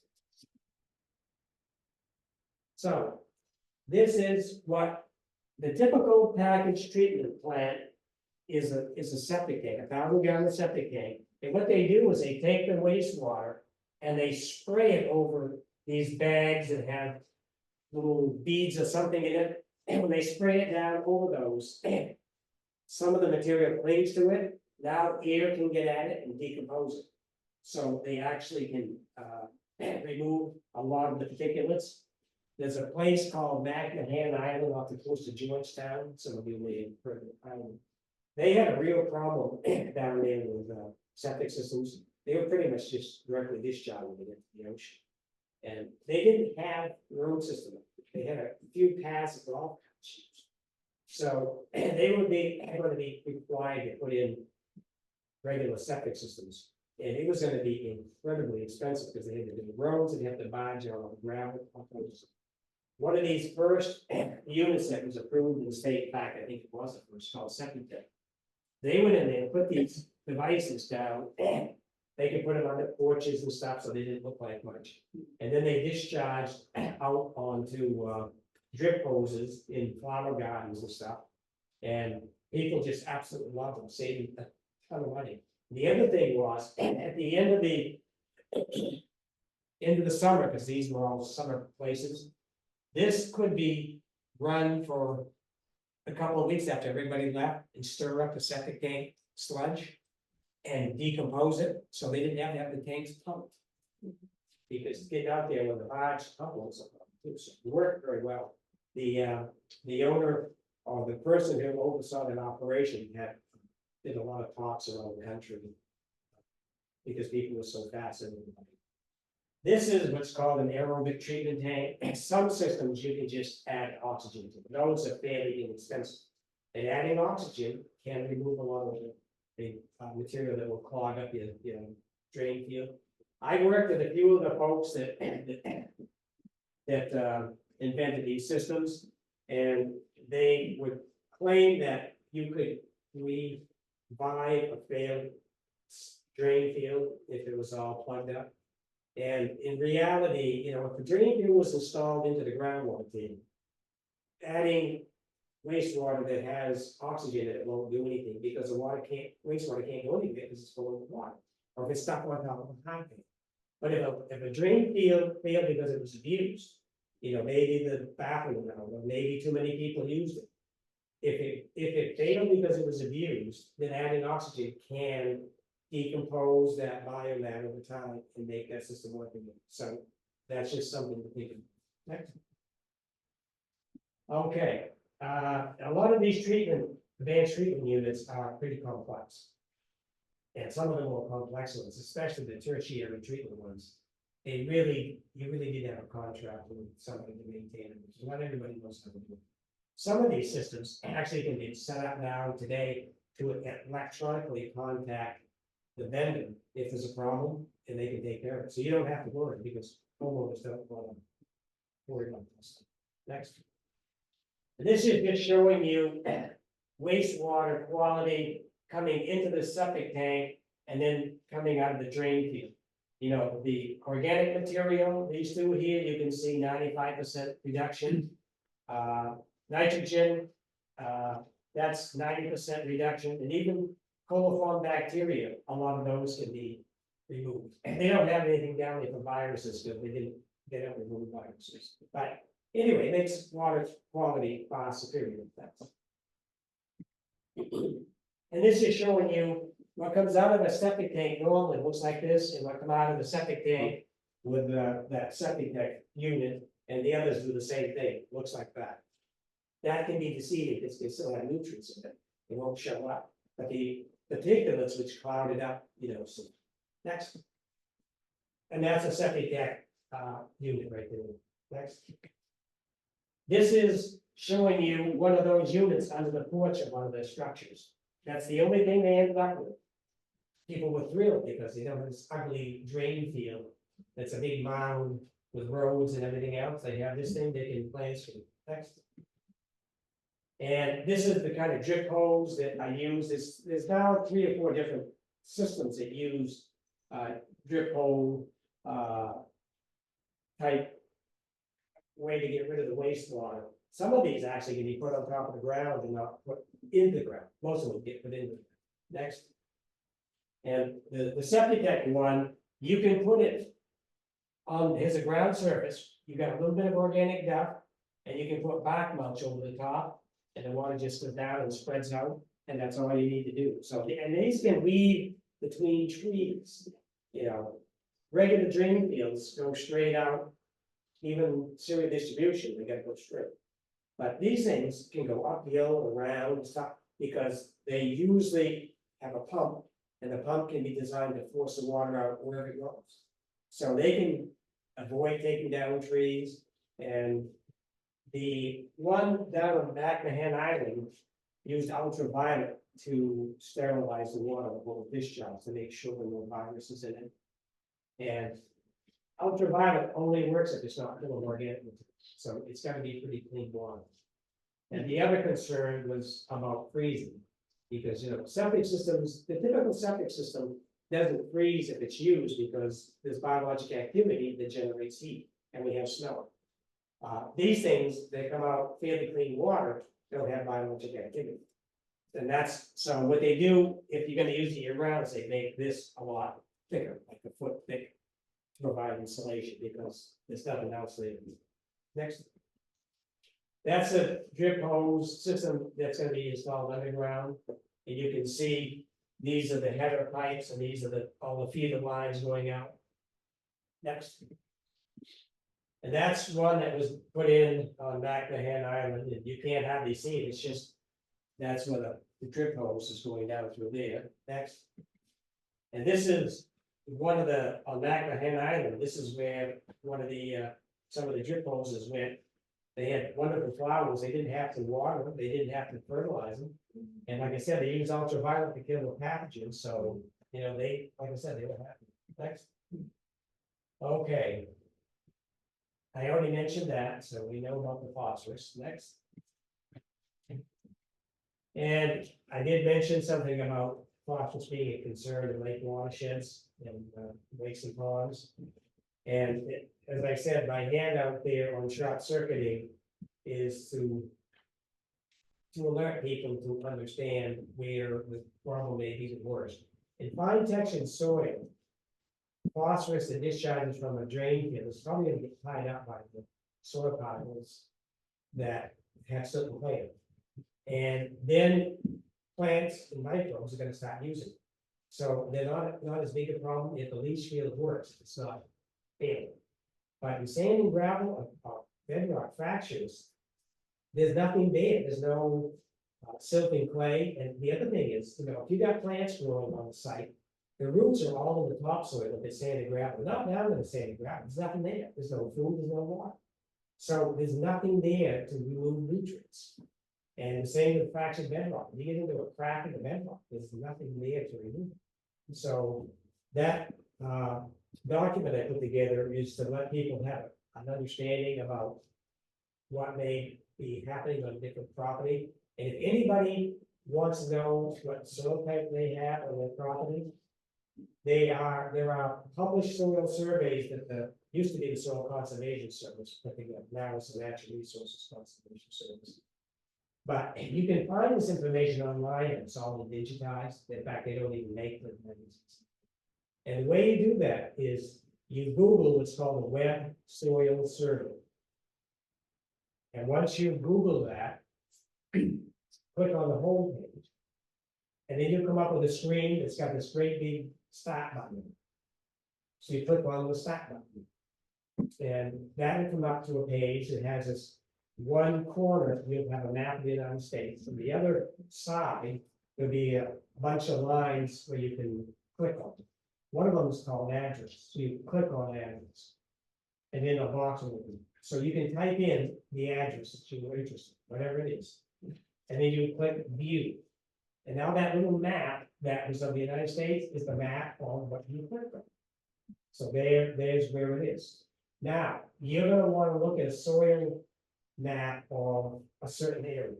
So, this is what the typical package treatment plant is a septic tank, 1,000-gallon septic tank. And what they do is they take the wastewater and they spray it over these bags that have little beads or something in it. And when they spray it down over those, some of the material clings to it. Now air can get at it and decompose it. So they actually can remove a lot of the particulates. There's a place called McMahon Island off the coast of Georgetown. Some of you may have heard of the island. They had a real problem down there with septic systems. They were pretty much just directly discharging it into the ocean. And they didn't have their own system. They had a few passes of all kinds of ships. So they would be going to be required to put in regular septic systems. And it was going to be incredibly expensive because they had to do roads and have to barge on gravel. One of these first units that was approved in the state, back, I think it was the first, called septic tank. They went in there and put these devices down. They could put them on the porches and stuff, so they didn't look like much. And then they discharged out onto drip hoses in flower gardens and stuff. And people just absolutely loved them, saving a ton of money. The other thing was, at the end of the summer, because these were all summer places, this could be run for a couple of weeks after everybody left and stir up the septic tank sludge and decompose it, so they didn't have the tanks pumped. Because getting out there with a large pump was it worked very well. The owner or the person who oversaw that operation did a lot of talks around the country because people were so fascinated by it. This is what's called an aerobic treatment tank. Some systems you can just add oxygen to, those are fairly inexpensive. And adding oxygen can remove a lot of the material that will clog up your drain field. I worked with a few of the folks that invented these systems, and they would claim that you could revive a failed drain field if it was all plugged up. And in reality, if the drain field was installed into the groundwater table, adding wastewater that has oxygen in it won't do anything because the wastewater can't go anywhere because it's full of water, or if it's stuck on top of a high tank. But if a drain field failed because it was abused, maybe the bathroom went, or maybe too many people used it. If it failed because it was abused, then adding oxygen can decompose that biomass over time and make that system work again. So that's just something to think of. Next. Okay, a lot of these advanced treatment units are pretty complex. And some of the more complex ones, especially the tertiary treatment ones, you really need to have a contract with somebody to maintain them. So not everybody knows how to do it. Some of these systems actually can be set up now today to electronically contact the vendor if there's a problem, and they can take care of it. So you don't have to worry because homeowners don't want to worry about this. Next. And this is just showing you wastewater quality coming into the septic tank and then coming out of the drain field. The organic material, these two here, you can see 95% reduction. Nitrogen, that's 90% reduction, and even coliform bacteria, a lot of those can be removed. And they don't have anything down there for viruses because they don't remove viruses. But anyway, it makes water quality far superior. And this is showing you what comes out of a septic tank normally looks like this, and what comes out of the septic tank with that septic tank unit, and the others do the same thing, looks like that. That can be deceiving because they still have nutrients in it. It won't show up. But the particulates which cloud it up, so next. And that's a septic deck, unit right there. Next. This is showing you one of those units under the porch of one of the structures. That's the only thing they ended up with. People were thrilled because they have this ugly drain field. That's a big mound with roads and everything else. They have this thing they can plans for. Next. And this is the kind of drip hose that I use. There's now 3 or 4 different systems that use drip hose type way to get rid of the wastewater. Some of these actually can be put on top of the ground and not put in the ground. Most of them get put in the ground. Next. And the septic tank one, you can put it on, here's a ground surface. You got a little bit of organic duct, and you can put bark mulch over the top, and the water just goes down and spreads out, and that's all you need to do. So, and these can weave between trees, you know. Regular drain fields go straight out, even serial distribution, they gotta go straight. But these things can go uphill, around, and stuff, because they usually have a pump, and the pump can be designed to force the water out wherever it goes. So they can avoid taking down trees, and the one down on McMahon Island used ultraviolet to sterilize the water before discharge to make sure there were no viruses in it. And ultraviolet only works if it's not full of organic material, so it's gotta be pretty clean water. And the other concern was about freezing, because, you know, septic systems, the typical septic system doesn't freeze if it's used because there's biologic activity that generates heat, and we have snow. These things, they come out fairly clean water, don't have biologic activity. And that's, so what they do, if you're gonna use it year round, is they make this a lot thicker, like a foot thick, to provide insulation, because there's nothing else there. Next. That's a drip hose system that's gonna be installed underground, and you can see these are the header pipes, and these are all the feeder lines going out. Next. And that's one that was put in on McMahon Island, and you can't hardly see it, it's just, that's where the drip hose is going down through there. Next. And this is one of the, on McMahon Island, this is where one of the, some of the drip hoses went. They had wonderful flowers, they didn't have to water them, they didn't have to fertilize them. And like I said, they use ultraviolet to kill the pathogens, so, you know, they, like I said, they were happy. Next. Okay. I already mentioned that, so we know about the phosphorus. Next. And I did mention something about phosphorus being a concern in lake watersheds and lakes and ponds. And as I said, my handout there on short circuiting is to alert people to understand where the problem may be the worst. In fine textured soil, phosphorus that discharges from a drain field is probably going to get tied up by the soil particles that have certain plant. And then plants and microbes are going to start using it. So they're not as big a problem if the leach field works. It's not failing. But in sand and gravel or bedrock fractures, there's nothing there. There's no silt and clay. And the other thing is, you know, if you got plants growing on the site, the roots are all in the topsoil of the sand and gravel. They're not down in the sand and gravel. There's nothing there. There's no food. There's no water. So there's nothing there to remove nutrients. And the same with fractured bedrock. If you get into a crack in the bedrock, there's nothing there to remove. So that document I put together is to let people have an understanding about what may be happening on different property. And if anybody wants to know what soil type they have on their property, there are published soil surveys that used to be the Soil Conservation Service put together. Now it's the Natural Resources Conservation Service. But you can find this information online, and it's all digitized. In fact, they don't even make the things. And the way you do that is you Google what's called a web soil survey. And once you Google that, click on the home page, and then you come up with a screen that's got this great big start button. So you click on the start button, and that will come up to a page that has this one corner. You'll have a map of the United States, and the other side there'll be a bunch of lines where you can click on. One of them is called address, so you click on address. And then a box will open, so you can type in the address that you were interested, in, whatever it is. And then you click view. And now that little map that was of the United States is the map on what you clicked on. So there's where it is. Now, you're gonna wanna look at a soil map of a certain area.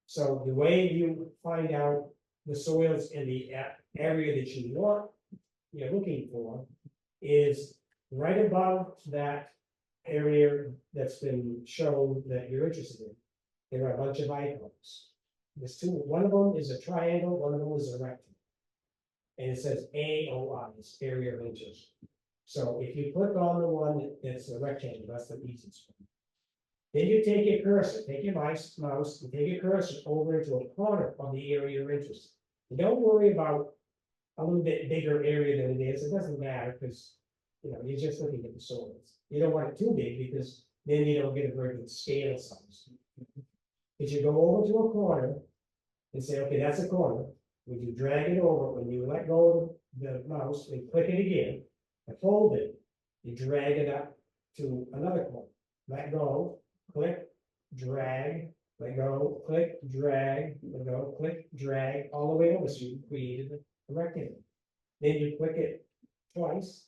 So the way you find out the soils in the area that you want, you're looking for, is right above that area that's been shown that you're interested in. There are a bunch of icons. There's two, one of them is a triangle, one of them is a rectangle. And it says AOI, it's area of interest. So if you click on the one that's a rectangle, that's the easiest one. Then you take your cursor, take your mouse, and take your cursor over into a corner of the area you're interested in. Don't worry about a little bit bigger area than it is, it doesn't matter, because you're just looking at the soils. You don't want it too big, because then you don't get a very good scale size. If you go over to a corner and say, okay, that's a corner, when you drag it over, when you let go of the mouse and click it again, and hold it, you drag it up to another corner. Let go, click, drag, let go, click, drag, let go, click, drag, all the way over, so you created a rectangle. Then you click it twice,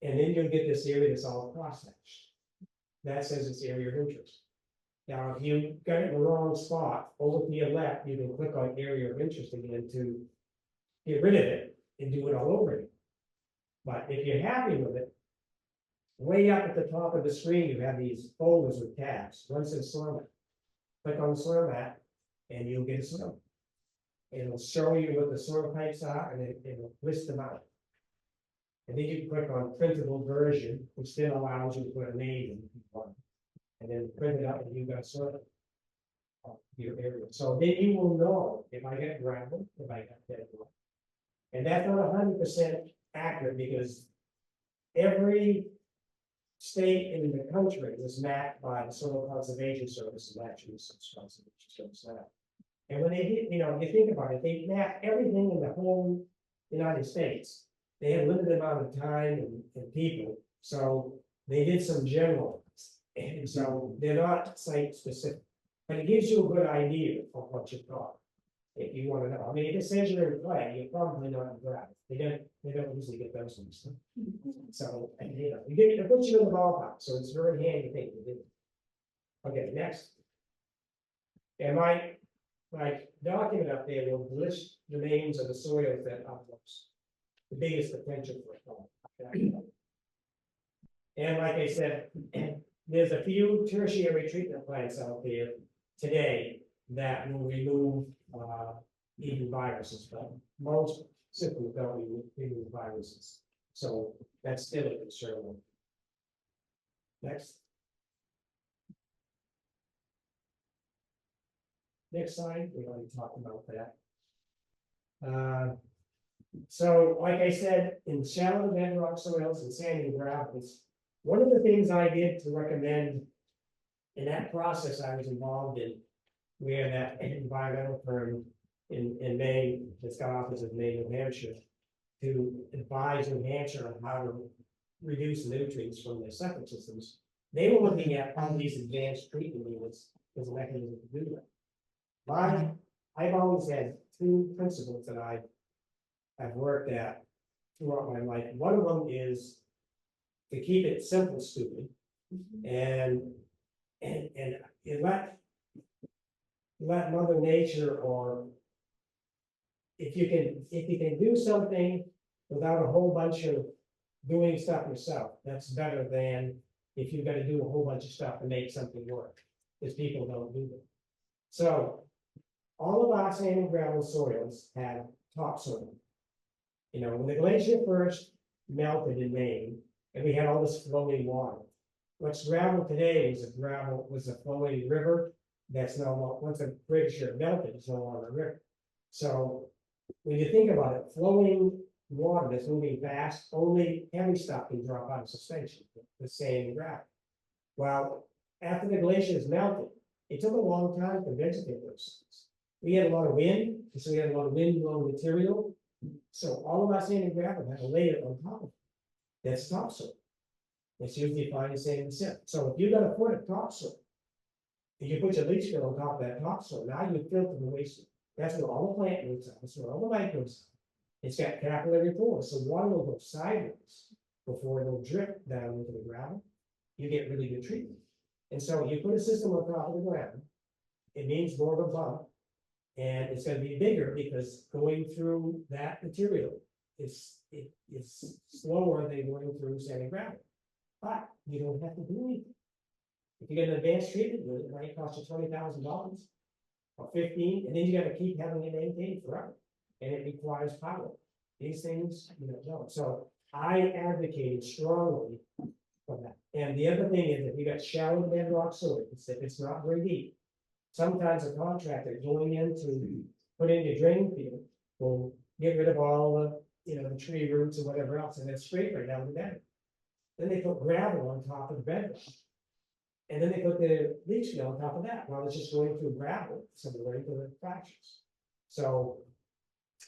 and then you'll get this area that's all cross-hatched. That says it's area of interest. Now, if you got it in the wrong spot, over to your left, you can click on area of interest again to get rid of it and do it all over again. But if you're happy with it, way up at the top of the screen, you have these folders with tabs. One says soil map. Click on soil map, and you'll get a soil. It'll show you what the soil types are, and it'll list them out. And then you click on printable version, which then allows you to put a name in if you want. And then print it out, and you've got soil of your area. So then you will know if I get gravel, if I got dead wood. And that's not 100% accurate, because every state in the country was mapped by the Soil Conservation Service and Massachusetts Conservation Service now. And when they did, you think about it, they mapped everything in the whole United States. They had limited amount of time and people, so they did some general. And so they're not site specific, but it gives you a good idea of what you've got. If you want to know, I mean, if it says you're in clay, you're probably not in gravel. They don't usually get those ones. So, it puts you in the ballpark, so it's a very handy thing to do. Okay, next. And my document up there will list the names of the soils that are the biggest potential for a problem. And like I said, there's a few tertiary treatment plants out there today that will remove even viruses, but most simply don't remove viruses. So that's still a concern. Next. Next slide, we already talked about that. So like I said, in shallow bedrock soils and sandy gravels, one of the things I did to recommend in that process I was involved in, where that environmental firm in Maine, that's got offices in Maine, New Hampshire, to advise New Hampshire on how to reduce nutrients from their septic systems. They were looking at all these advanced treatment units as a mechanism to do that. I've always had two principles that I've worked at throughout my life. One of them is to keep it simple, stupid, and you let Mother Nature, or if you can do something without a whole bunch of doing stuff yourself, that's better than if you've got to do a whole bunch of stuff to make something work, because people don't do that. So all of our sand and gravel soils have topsoil. When the glacier first melted in Maine, and we had all this flowing water, what's gravel today was a flowing river. That's no, once a glacier melted, it's no longer a river. So when you think about it, flowing water that's moving fast, only heavy stuff can drop out of suspension, the sand and gravel. Well, after the glaciers melted, it took a long time to vegetate those things. We had a lot of wind, so we had a lot of wind blowing material, So all of our sand and gravel have a layer on top of it. That's topsoil. It's usually defined as sand and silt. So if you got a foot of topsoil, and you put your leach field on top of that topsoil, now you filter the waste. That's where all the plant roots are, that's where all the microbes are. It's got capillary pores, so water will go sideways before it'll drip down into the ground. You get really good treatment. And so you put a system on top of the ground, it means more of a bump. And it's gonna be bigger because going through that material is slower than going through sand and gravel. But you don't have to do anything. If you get an advanced treatment with it, it might cost you $20,000 or 15, and then you gotta keep having it maintained forever. And it requires power. These things, don't. So I advocated strongly for that. And the other thing is, if you got shallow bedrock soil, if it's not very deep, sometimes a contractor going in to put in your drain field will get rid of all the tree roots or whatever else, and then scrape right down the bed. Then they put gravel on top of the bedrock. And then they put the leach field on top of that, while it's just going through gravel, somewhere into the fractures. So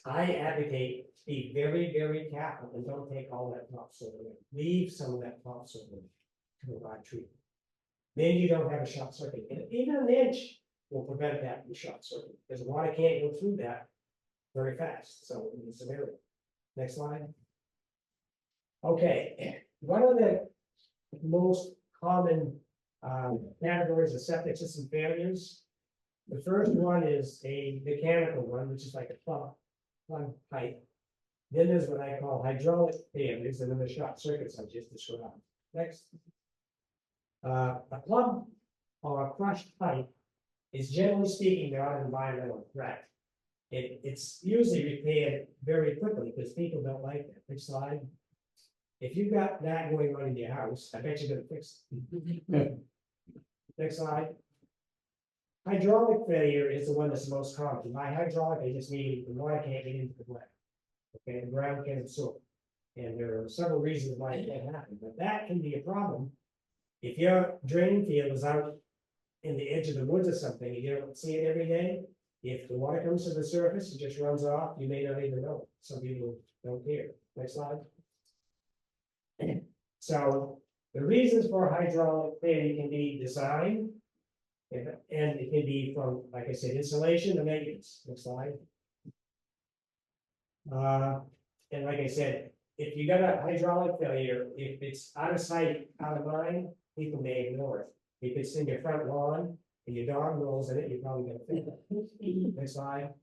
I advocate be very, very careful and don't take all that topsoil in. Leave some of that topsoil in to provide treatment. Then you don't have a short circuit. And even an inch will prevent that from short circuit, because water can't go through that very fast. So in this area. Next slide. Okay, one of the most common categories of septic system failures. The first one is a mechanical one, which is like a plug pipe. Then there's what I call hydraulic failures, and then the short circuits I just described. Next. A plug or a crushed pipe is, generally speaking, not an environmental threat. It's usually repaired very quickly because people don't like that. Next slide. If you've got that going on in your house, I bet you're gonna fix it. Next slide. Hydraulic failure is the one that's the most common. By hydraulic, I just mean the water can't get into the ground. Okay, the ground can't absorb. And there are several reasons why it can't happen, but that can be a problem. If your drain field is out in the edge of the woods or something, and you don't see it every day, if the water comes to the surface, it just runs off, you may not even know. Some people don't care. Next slide. So the reasons for hydraulic failure can be design, and it can be from, like I said, insulation to maintenance. Next slide. And like I said, if you got a hydraulic failure, if it's out of sight, out of mind, people may ignore it. If it's in your front lawn and your dog rolls in it, you're probably gonna fix it. Next slide.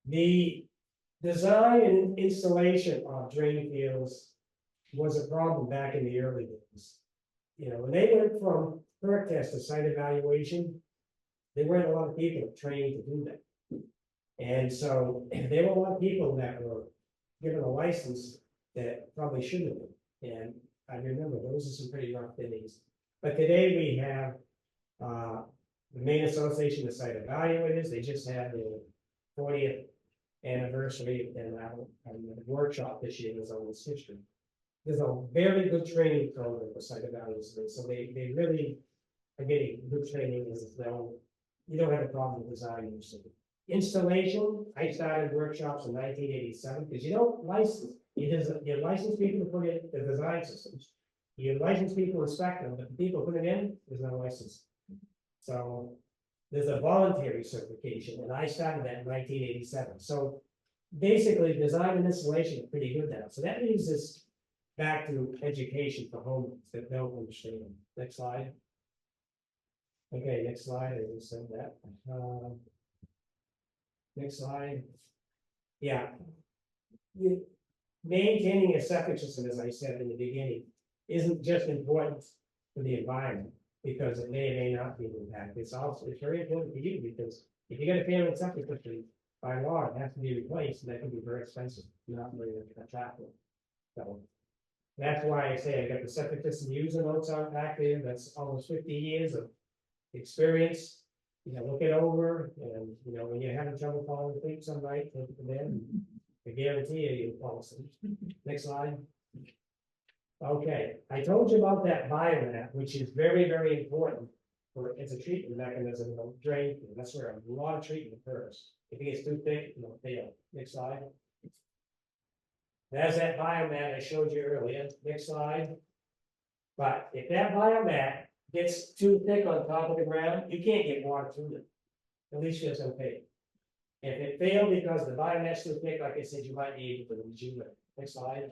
The design and installation of drain fields was a problem back in the early days. When they went from perk test to site evaluation, there weren't a lot of people trained to do that. And so there were a lot of people that were given a license that probably shouldn't have been. And I remember those are some pretty rough days. But today we have the Maine Association of Site Evaluators. They just had their 40th anniversary, and the workshop this year was on this history. There's a very good training program for site evaluators, so they really are getting good training as well. You don't have a problem with design usually. Installation, I started workshops in 1987 because you don't license. You license people to put in the design systems. You license people to inspect them, but the people put it in, there's no license. So there's a voluntary certification, and I started that in 1987. So basically, design and installation are pretty good now. So that leaves us back to education for homeowners that don't understand. Next slide. Okay, next slide. I just said that. Next slide. Yeah. Maintaining a septic system, as I said in the beginning, isn't just important for the environment because it may or may not be impacted. It's very important for you because if you get a failing septic system, by law, it has to be replaced, and that can be very expensive, not very attractive. So that's why I say I got the septic system user notes out back there. That's almost 50 years of experience. Look it over, and when you're having trouble falling asleep some night, take it to bed. I guarantee you'll fall asleep. Next slide. Okay, I told you about that biomap, which is very, very important it's a treatment mechanism, it'll drain, through. That's where a lot of treatment occurs. If it gets too thick, it'll fail. Next slide. There's that biomat I showed you earlier, next slide. But if that biomat gets too thick on top of the ground, you can't get water through it. At least it's okay. If it failed because the biomat's too thick, like I said, you might be able to rejuvenate. Next slide.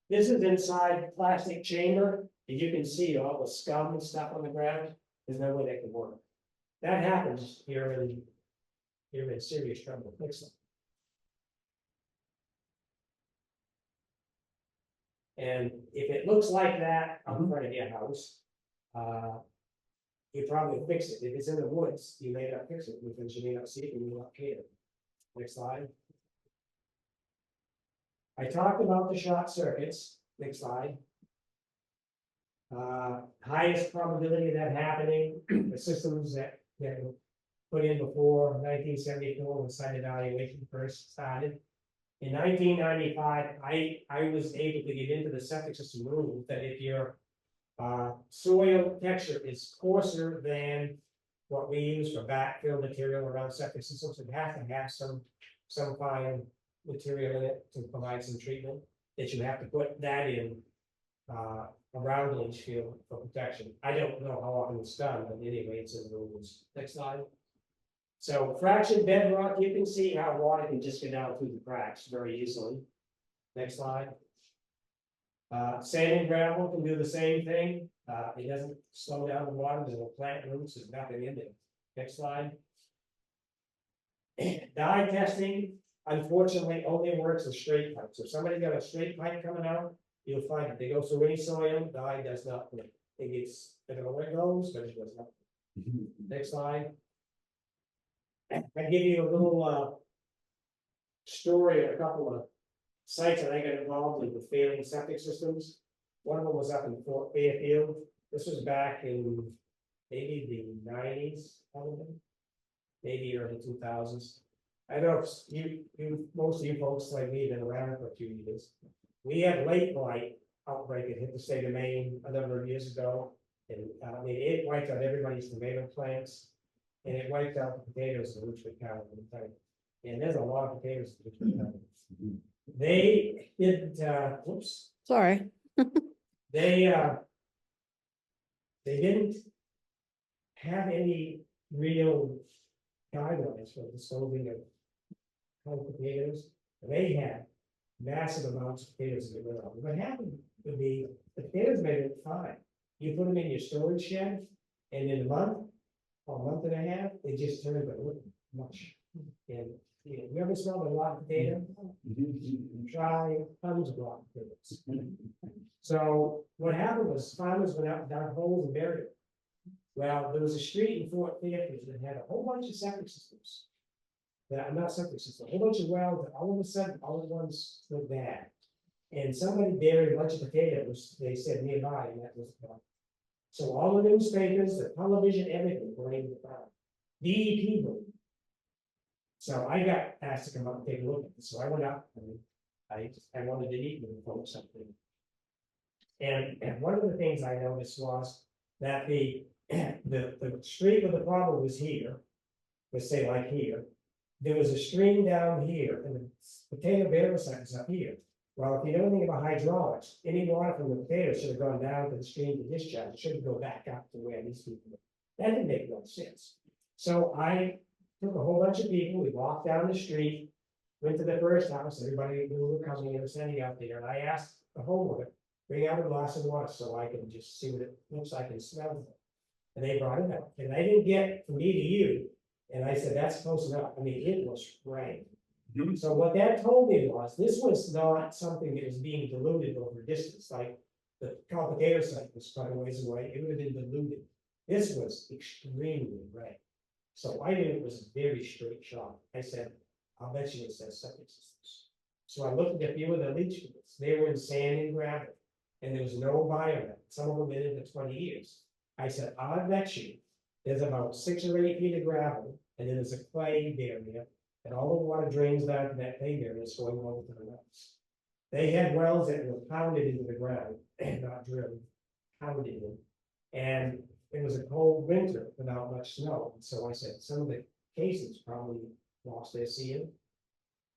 This is inside plastic chamber, and you can see all the scum and stuff on the ground. There's no way that can work. That happens, you're in serious trouble. Next slide. And if it looks like that out front of your house, you probably fix it. If it's in the woods, you may not fix it because you may not see it and you may not care. Next slide. I talked about the short circuits. Next slide. Highest probability of that happening, the systems that were put in before 1974 when site evaluation first started. In 1995, I was able to get into the septic system rule that if your soil texture is coarser than what we use for backfill material around septic systems, it has to have some fine material in it to provide some treatment, that you have to put that in around the leach field for protection. I don't know how often it's done, but anyway, it's in the rules. Next slide. So fractured bedrock, you can see how water can just get down through the cracks very easily. Next slide. Sand and gravel can do the same thing. It doesn't slow down the water. There's no plant roots. There's nothing in there. Next slide. Dye testing, unfortunately, only works with straight pipes. If somebody got a straight pipe coming out, you'll find it. They go through any soil, dye does not work. It gets, I don't know where it goes, but it does not. Next slide. I give you a little story of a couple of sites that I got involved in with failing septic systems. One of them was up in Fort Fairfield. This was back in maybe the 90s, probably, maybe early 2000s. I know most of you folks like me have been around for a few years. We had late blight outbreak that hit the state of Maine a number of years ago, and it wiped out everybody's tomato plants. And it wiped out the potatoes in Richmond County. And there's a lot of potatoes in Richmond County. They didn't, whoops. Sorry. They didn't have any real guidelines for disposing of whole potatoes. They had massive amounts of potatoes to get rid of. What happened would be the potatoes made it fine. You put them in your storage shed, and in a month and a half, they just turned to look much. And you ever smelled a lot of potato? Try tons of raw potatoes. So what happened was farmers went out and dug holes and buried it. Well, there was a street in Fort Fairfield that had a whole bunch of septic systems. That not septic systems, a whole bunch of wells that all of a sudden all at once went bad. And somebody buried a bunch of potatoes, they said nearby, and that was the problem. So all the newspapers, the television, everything blamed the farm. DEP moved. So I got asked to come up and take a look at this. So I went up and I wanted to meet with the folks up there. And one of the things I noticed was that the street where the problem was here, let's say like here, there was a stream down here and the potato burial site is up here. Well, if you know anything about hydraulics, any water from the potatoes should have gone down to the stream to discharge. It shouldn't go back up to where these people were. That didn't make no sense. So I took a whole bunch of people, we walked down the street, went to the first house, everybody knew we were coming and standing out there, and I asked the homeowner, bring out a glass of water so I can just see what it looks like and smell it. And they brought it out, and I didn't get from me to you, and I said, that's close enough. I mean, it was rank. So what that told me was, this was not something that was being diluted over distance, like the potato site was quite a ways away, it would have been diluted. This was extremely rank. So I knew it was a very straight shot. I said, I'll bet you it says septic systems. So I looked at a few of the leach fields. They were in sand and gravel, and there was no biomet. Some of them been in for 20 years. I said, I'll bet you there's about 6 or 8 feet of gravel, and then there's a clay area, and all the water drains down to that clay area is going over to the wells. They had wells that were pounded into the ground and not drilled, pounded in. And it was a cold winter without much snow, so I said, some of the cases probably lost their seal.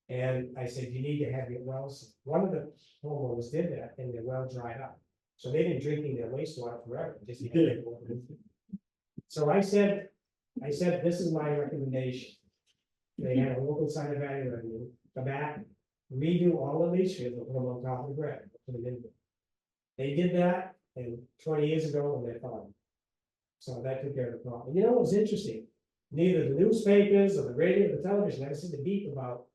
And I said, you need to have your wells, one of the homeowners did that, and their well dried up. So they've been drinking their wastewater forever, just. So I said, this is my recommendation. They had a local site evaluator, come back, redo all of these fields, and put them on top of the ground, put them in. They did that, and 20 years ago, and they're fine. So that took care of the problem. You know, it was interesting. Neither the newspapers or the radio or the television ever seemed to beat about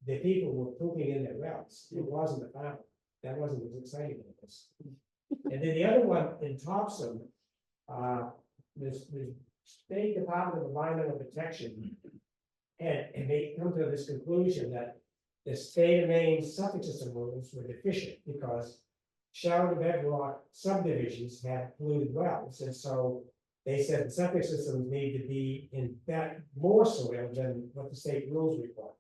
the people who were pooping in their wells. It wasn't the farmer. That wasn't as exciting as this. And then the other one in Thompson, this State Department of Environmental Protection, and they come to this conclusion that the state of Maine septic system rules were deficient because shower to bedrock subdivisions had polluted wells, and so they said the septic systems need to be in that more soil than what the state rules require.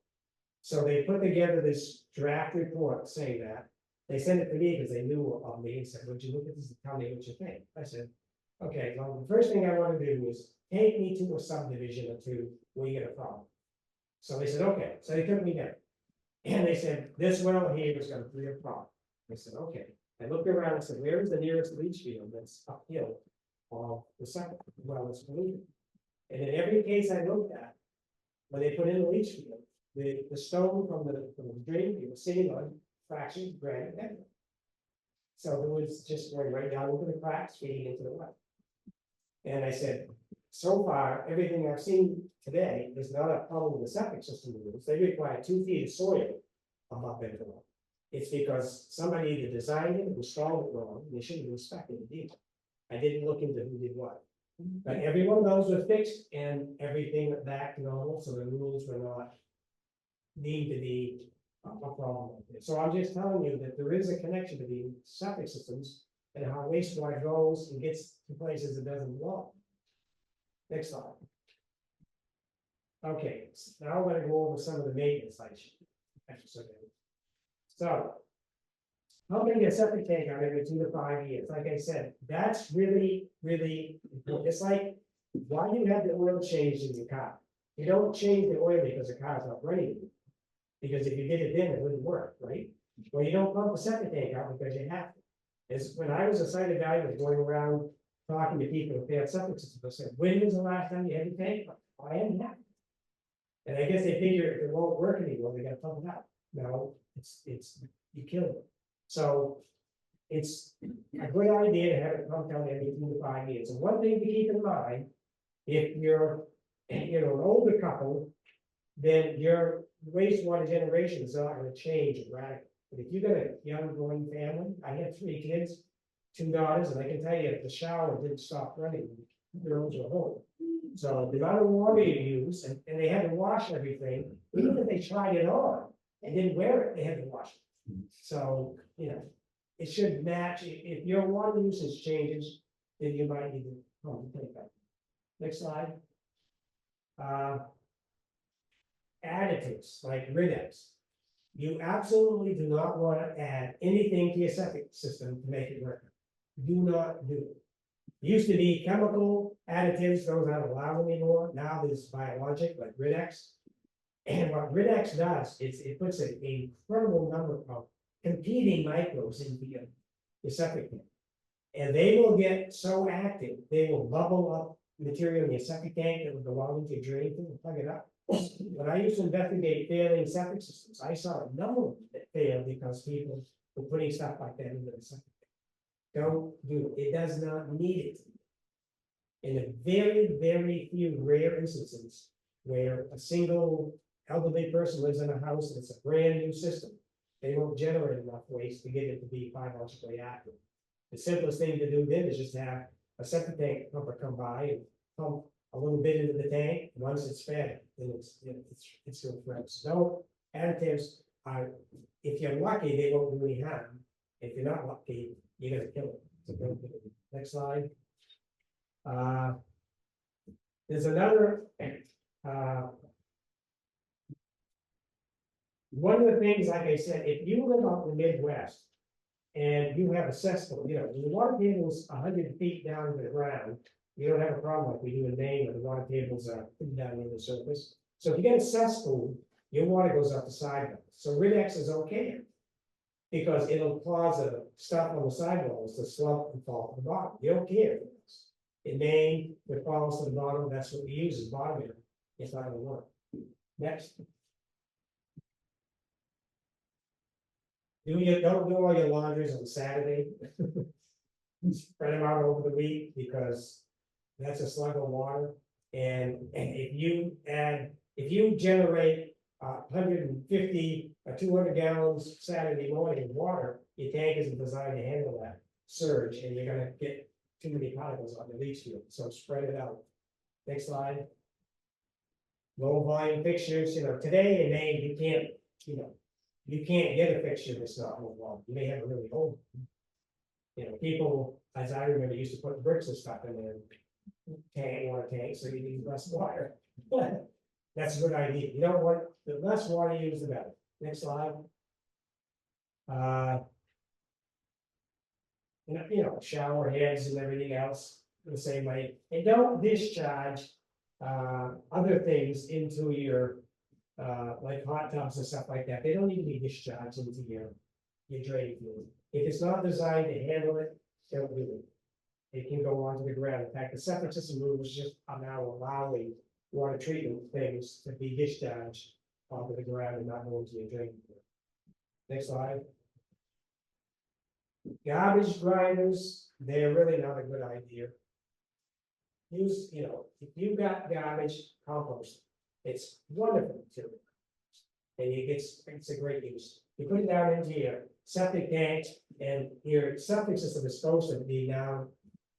So they put together this draft report saying that. They sent it to me because they knew of me and said, would you look at this and tell me what you think? I said, okay, well, the first thing I want to do is take me to a subdivision or two where you get a problem. So they said, okay, so they took me there. And they said, this well here is going to be a problem. I said, okay. I looked around and said, where is the nearest leach field that's uphill of the second well is polluted? And in every case I looked at, when they put in the leach field, the stone from the drain, it was sitting on fractured granite bedrock. So it was just going right down into the cracks, feeding into the well. And I said, so far, everything I've seen today is not a problem with the septic system rules. They require 2 feet of soil above bedrock. It's because somebody either designed it or installed it wrong. They shouldn't have respected it either. I didn't look into who did what. But every one of those were fixed and everything went back to normal, so the rules were not deemed to be a problem. So I'm just telling you that there is a connection between septic systems and how wastewater goes and gets to places it doesn't belong. Next slide. Okay, now we're gonna go over some of the maintenance items. So, how big a septic tank are every 2 to 5 years? Like I said, that's really, really important. It's like, why do you have the oil changed in your car? You don't change the oil because the car's not running. Because if you did it then, it wouldn't work, right? Well, you don't pump a septic tank out because you have to. It's when I was a site evaluator going around talking to people if they had septic systems, I said, when was the last time you had your tank pumped? I hadn't had it. And I guess they figure if it won't work anymore, they gotta pump it out. No, it's you kill it. So it's a good idea to have it pumped out every 2 to 5 years. And one thing to keep in mind, if you're an older couple, then your wastewater generation is not going to change radically. But if you got a young growing family, I had 3 kids, 2 daughters, and I can tell you the shower didn't stop running. The girls were home. So the amount of water you use, and they had to wash everything, even if they tried it on and didn't wear it, they had to wash it. So, you know, it should match. If your water usage changes, then you might need to take that. Next slide. Additives like Ridex. You absolutely do not want to add anything to your septic system to make it work. Do not do it. Used to be chemical additives, those aren't allowed anymore. Now there's biologic like Ridex. And what Ridex does is it puts an incredible number of competing microbes into your septic tank. And they will get so active, they will bubble up material in your septic tank that will belong into your drain and plug it up. When I used to investigate failing septic systems, I saw a number of them that failed because people were putting stuff like that into the septic tank. Don't do it. It does not need it. In a very, very few rare instances where a single elderly person lives in a house and it's a brand new system, they won't generate enough waste to get it to be biologically active. The simplest thing to do then is just have a septic tank pumper come by and pump a little bit into the tank. Once it's fed, then it's good for it. So additives are, if you're lucky, they won't do any harm. If you're not lucky, you're gonna kill it. So don't do it. Next slide. There's another one of the things, like I said, if you live out in the Midwest and you have a cesspool, you know, the water table is 100 feet down to the ground, You don't have a problem like we do in Maine, where the water tables are down near the surface. So if you get a cesspool, your water goes up the sidewalk. So Rid-X is okay. Because it'll cause the stuff on the sidewalls to slump and fall to the bottom. You don't care. In Maine, it falls to the bottom, that's what we use as bottom area. It's not gonna work. Next. Don't do all your laundries on Saturday. Spread them out over the week, because that's a slug of water. And if you generate 150 or 200 gallons Saturday morning of water, your tank isn't designed to handle that surge, and you're gonna get too many particles on the leach field, so spread it out. Next slide. Low volume fixtures, today in Maine, you can't get a fixture that's not low volume. You may have a really old one. People, as I remember, used to put bricks and stuff in their water tank, so you need less water. That's a good idea. You know what? The less water you use, the better. Next slide. Shower heads and everything else the same way. And don't discharge other things into your like hot tubs and stuff like that. They don't need to be discharged into your drain field. If it's not designed to handle it, don't do it. It can go onto the ground. In fact, the septic system rules just are now allowing water treatment things to be discharged onto the ground and not go into your drain field. Next slide. Garbage grinders, they're really not a good idea. Use, if you've got garbage compost, it's wonderful too. And it's a great use. You put it down into your septic tank, and your septic system is supposed to be now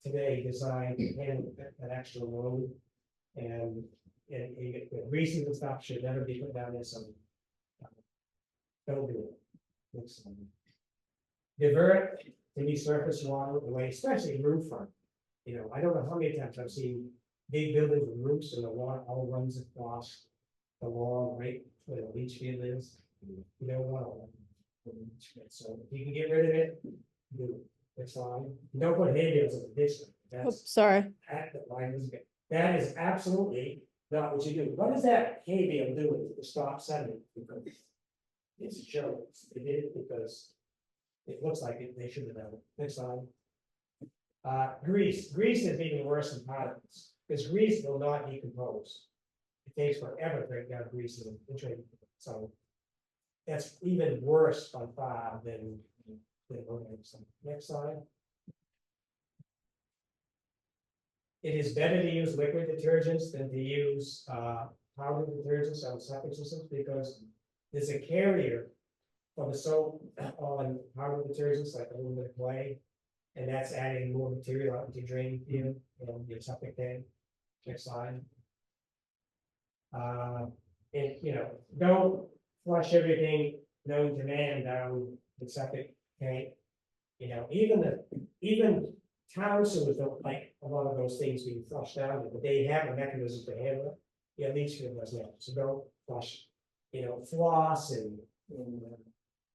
today designed to handle that extra load. And you get the greases and stuff should never be put down there, so don't do it. Next slide. Divert any surface water away, especially roof front. I don't know how many times I've seen big buildings with roofs and the water all runs across the wall right where the leach field is. You don't want all that. So if you can get rid of it, do it. Next slide. Don't put hay bales in the ditch. Oops, sorry. That is absolutely not what you do. What does that hay bale do to stop sediment? Because it's a show. They did it because it looks like they should have done it. Next slide. Grease. Grease is even worse than particles, because grease will not decompose. It takes forever to break down grease in the drain. So that's even worse by far than organics. Next slide. It is better to use liquid detergents than to use powder detergents on septic systems, because there's a carrier for the soap on powder detergents, like a little bit of clay, and that's adding more material out into your drain field and your septic tank. Next slide. And don't flush everything known to man down the septic tank. Even town sewers don't like a lot of those things being flushed down, but they have a mechanism to handle it. Yeah, leach field does that, so don't flush. Floss and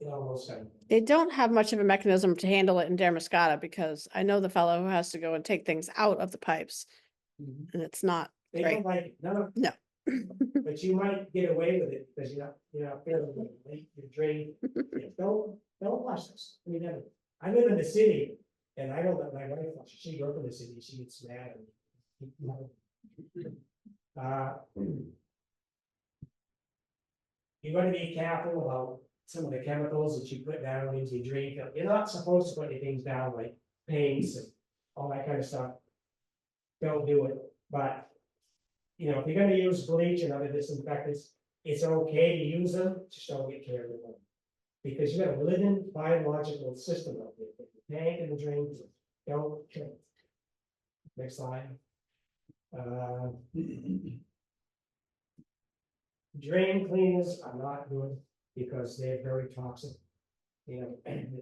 all those kind of things. They don't have much of a mechanism to handle it in Damascata, because I know the fellow who has to go and take things out of the pipes, and it's not They great. don't like it, no. But you might get away with it because you're not feeling like you drain. Don't flush this. I live in the city, and I know that my wife flushes. She grew up in the city. She gets mad. You got to be careful about some of the chemicals that you put down into your drain field. You're not supposed to put any things down like paints and all that kind of stuff. Don't do it. But if you're gonna use bleach and other disinfectants, it's okay to use them, just don't get carried away. Because you have a living biological system out there, the tank and the drain, don't kill it. Next slide. Drain cleaners are not good because they're very toxic. And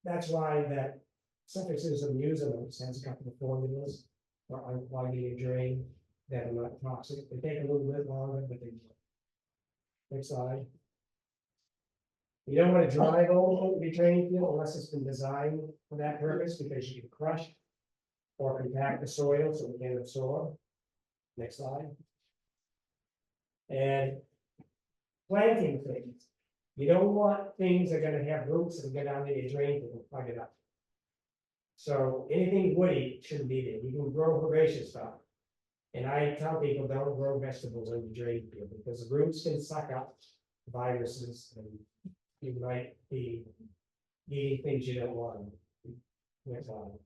that's why that septic system user has a couple of formulas for unclogging a drain that are not toxic. They take a little bit longer, but they do. Next slide. You don't want to drive over your drain field unless it's been designed for that purpose, because you can crush or compact the soil so we can absorb. Next slide. And planting things. You don't want things that are gonna have roots and get down in your drain and plug it up. So anything woody shouldn't be there. You can grow herbaceous stuff. And I tell people don't grow vegetables in the drain field because the roots can suck up viruses and you might be eating things you don't want. Next slide.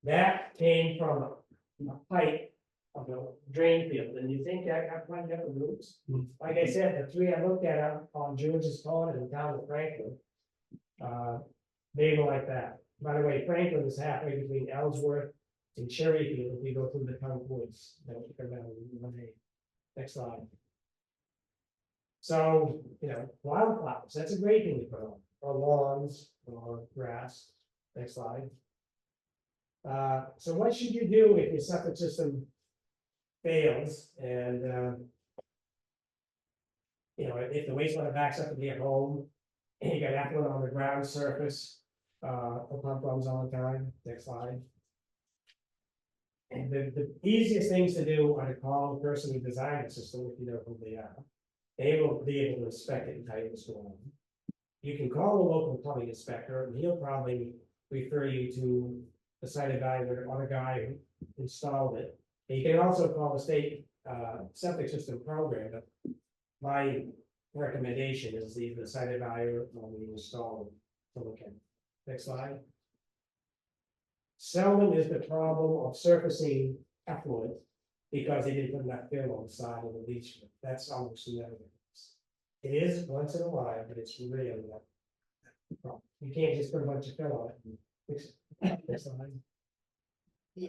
That came from a pipe of the drain field, and you think that got plenty of roots? Like I said, the three I looked at on George's Pond and down in Franklin, they were like that. By the way, Franklin is halfway between Ellsworth and Cherryfield if you go through the town woods. Next slide. So, you know, wildflowers, that's a great thing to put on, or lawns, or grass. Next slide. So what should you do if your septic system fails and, you know, if the wastewater backs up to your home and you got effluent on the ground surface, the pump runs all the time. Next slide. And the easiest things to do are to call the person who designed the system, if you know who they are. They will be able to inspect it and tell you what's going on. You can call a local plumbing inspector and he'll probably refer you to the site evaluator or the guy who installed it. And you can also call the state septic system program, but my recommendation is either the site evaluator or the installer to look at. Next slide. Seldom is the problem of surfacing effluent because they didn't put enough fill on the side of the leach field. That's almost never the case. It is once in a while, but it's really not the problem. You can't just put a bunch of fill on it and fix it. Next slide.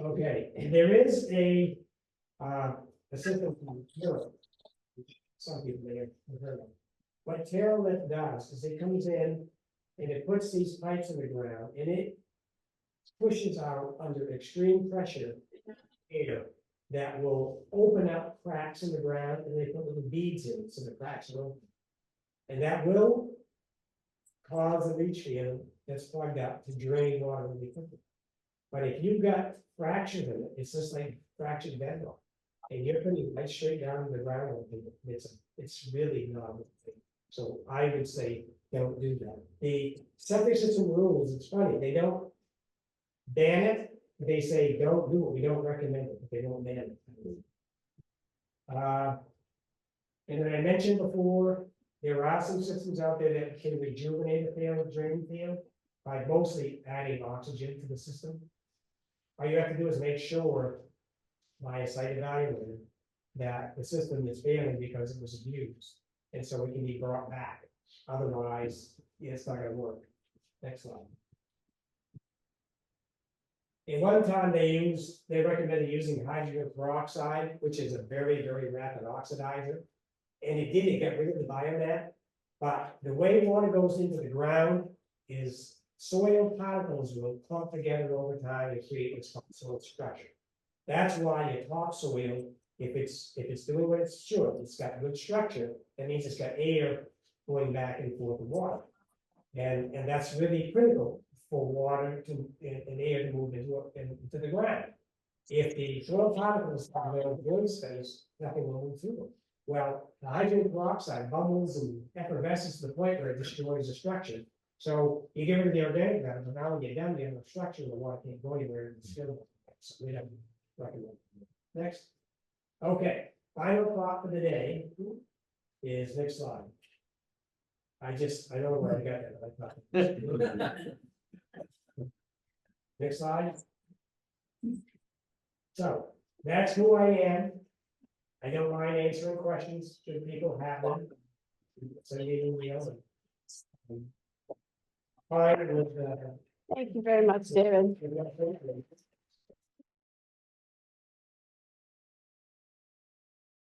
Okay, and there is a system from Europe. Some people may have heard of it. What TerraLift does is it comes in and it puts these pipes in the ground and it pushes out under extreme pressure air that will open up cracks in the ground and they put little beads in so the cracks will open. And that will cause the leach field that's plugged up to drain water really quickly. But if you've got fractures in it, it's just like fractured bedrock. And you're putting it right straight down to the ground, it's really not a good thing. So I would say don't do that. The septic system rules, it's funny, they don't ban it, they say don't do it, we don't recommend it, but they don't ban it. And then I mentioned before, there are some systems out there that can rejuvenate a failed drain field by mostly adding oxygen to the system. All you have to do is make sure by a site evaluator that the system is failing because it was abused. And so it can be brought back. Otherwise, it's not gonna work. Next slide. At one time they recommended using hydrogen peroxide, which is a very, very rapid oxidizer. And it got rid of the biomat. But the way water goes into the ground is soil particles will clump together over time and create what's called soil structure. That's why your topsoil, if it's doing what it should, it's got good structure, that means it's got air going back and forth with water. And that's really critical for water and air to move into the ground. If the soil particles are in the void space, nothing will move through them. Well, the hydrogen peroxide bubbles and effervesces to the point where it destroys the structure. So you get rid of the organic matter, but now when you're done, you have a structure, the water can't go anywhere. It's still, so we don't recommend it. Next. Okay, final thought for the day is next slide. I don't know where I got that. Next slide. So that's who I am. I don't mind answering questions should people have them. So you fine with Thank you very much, David.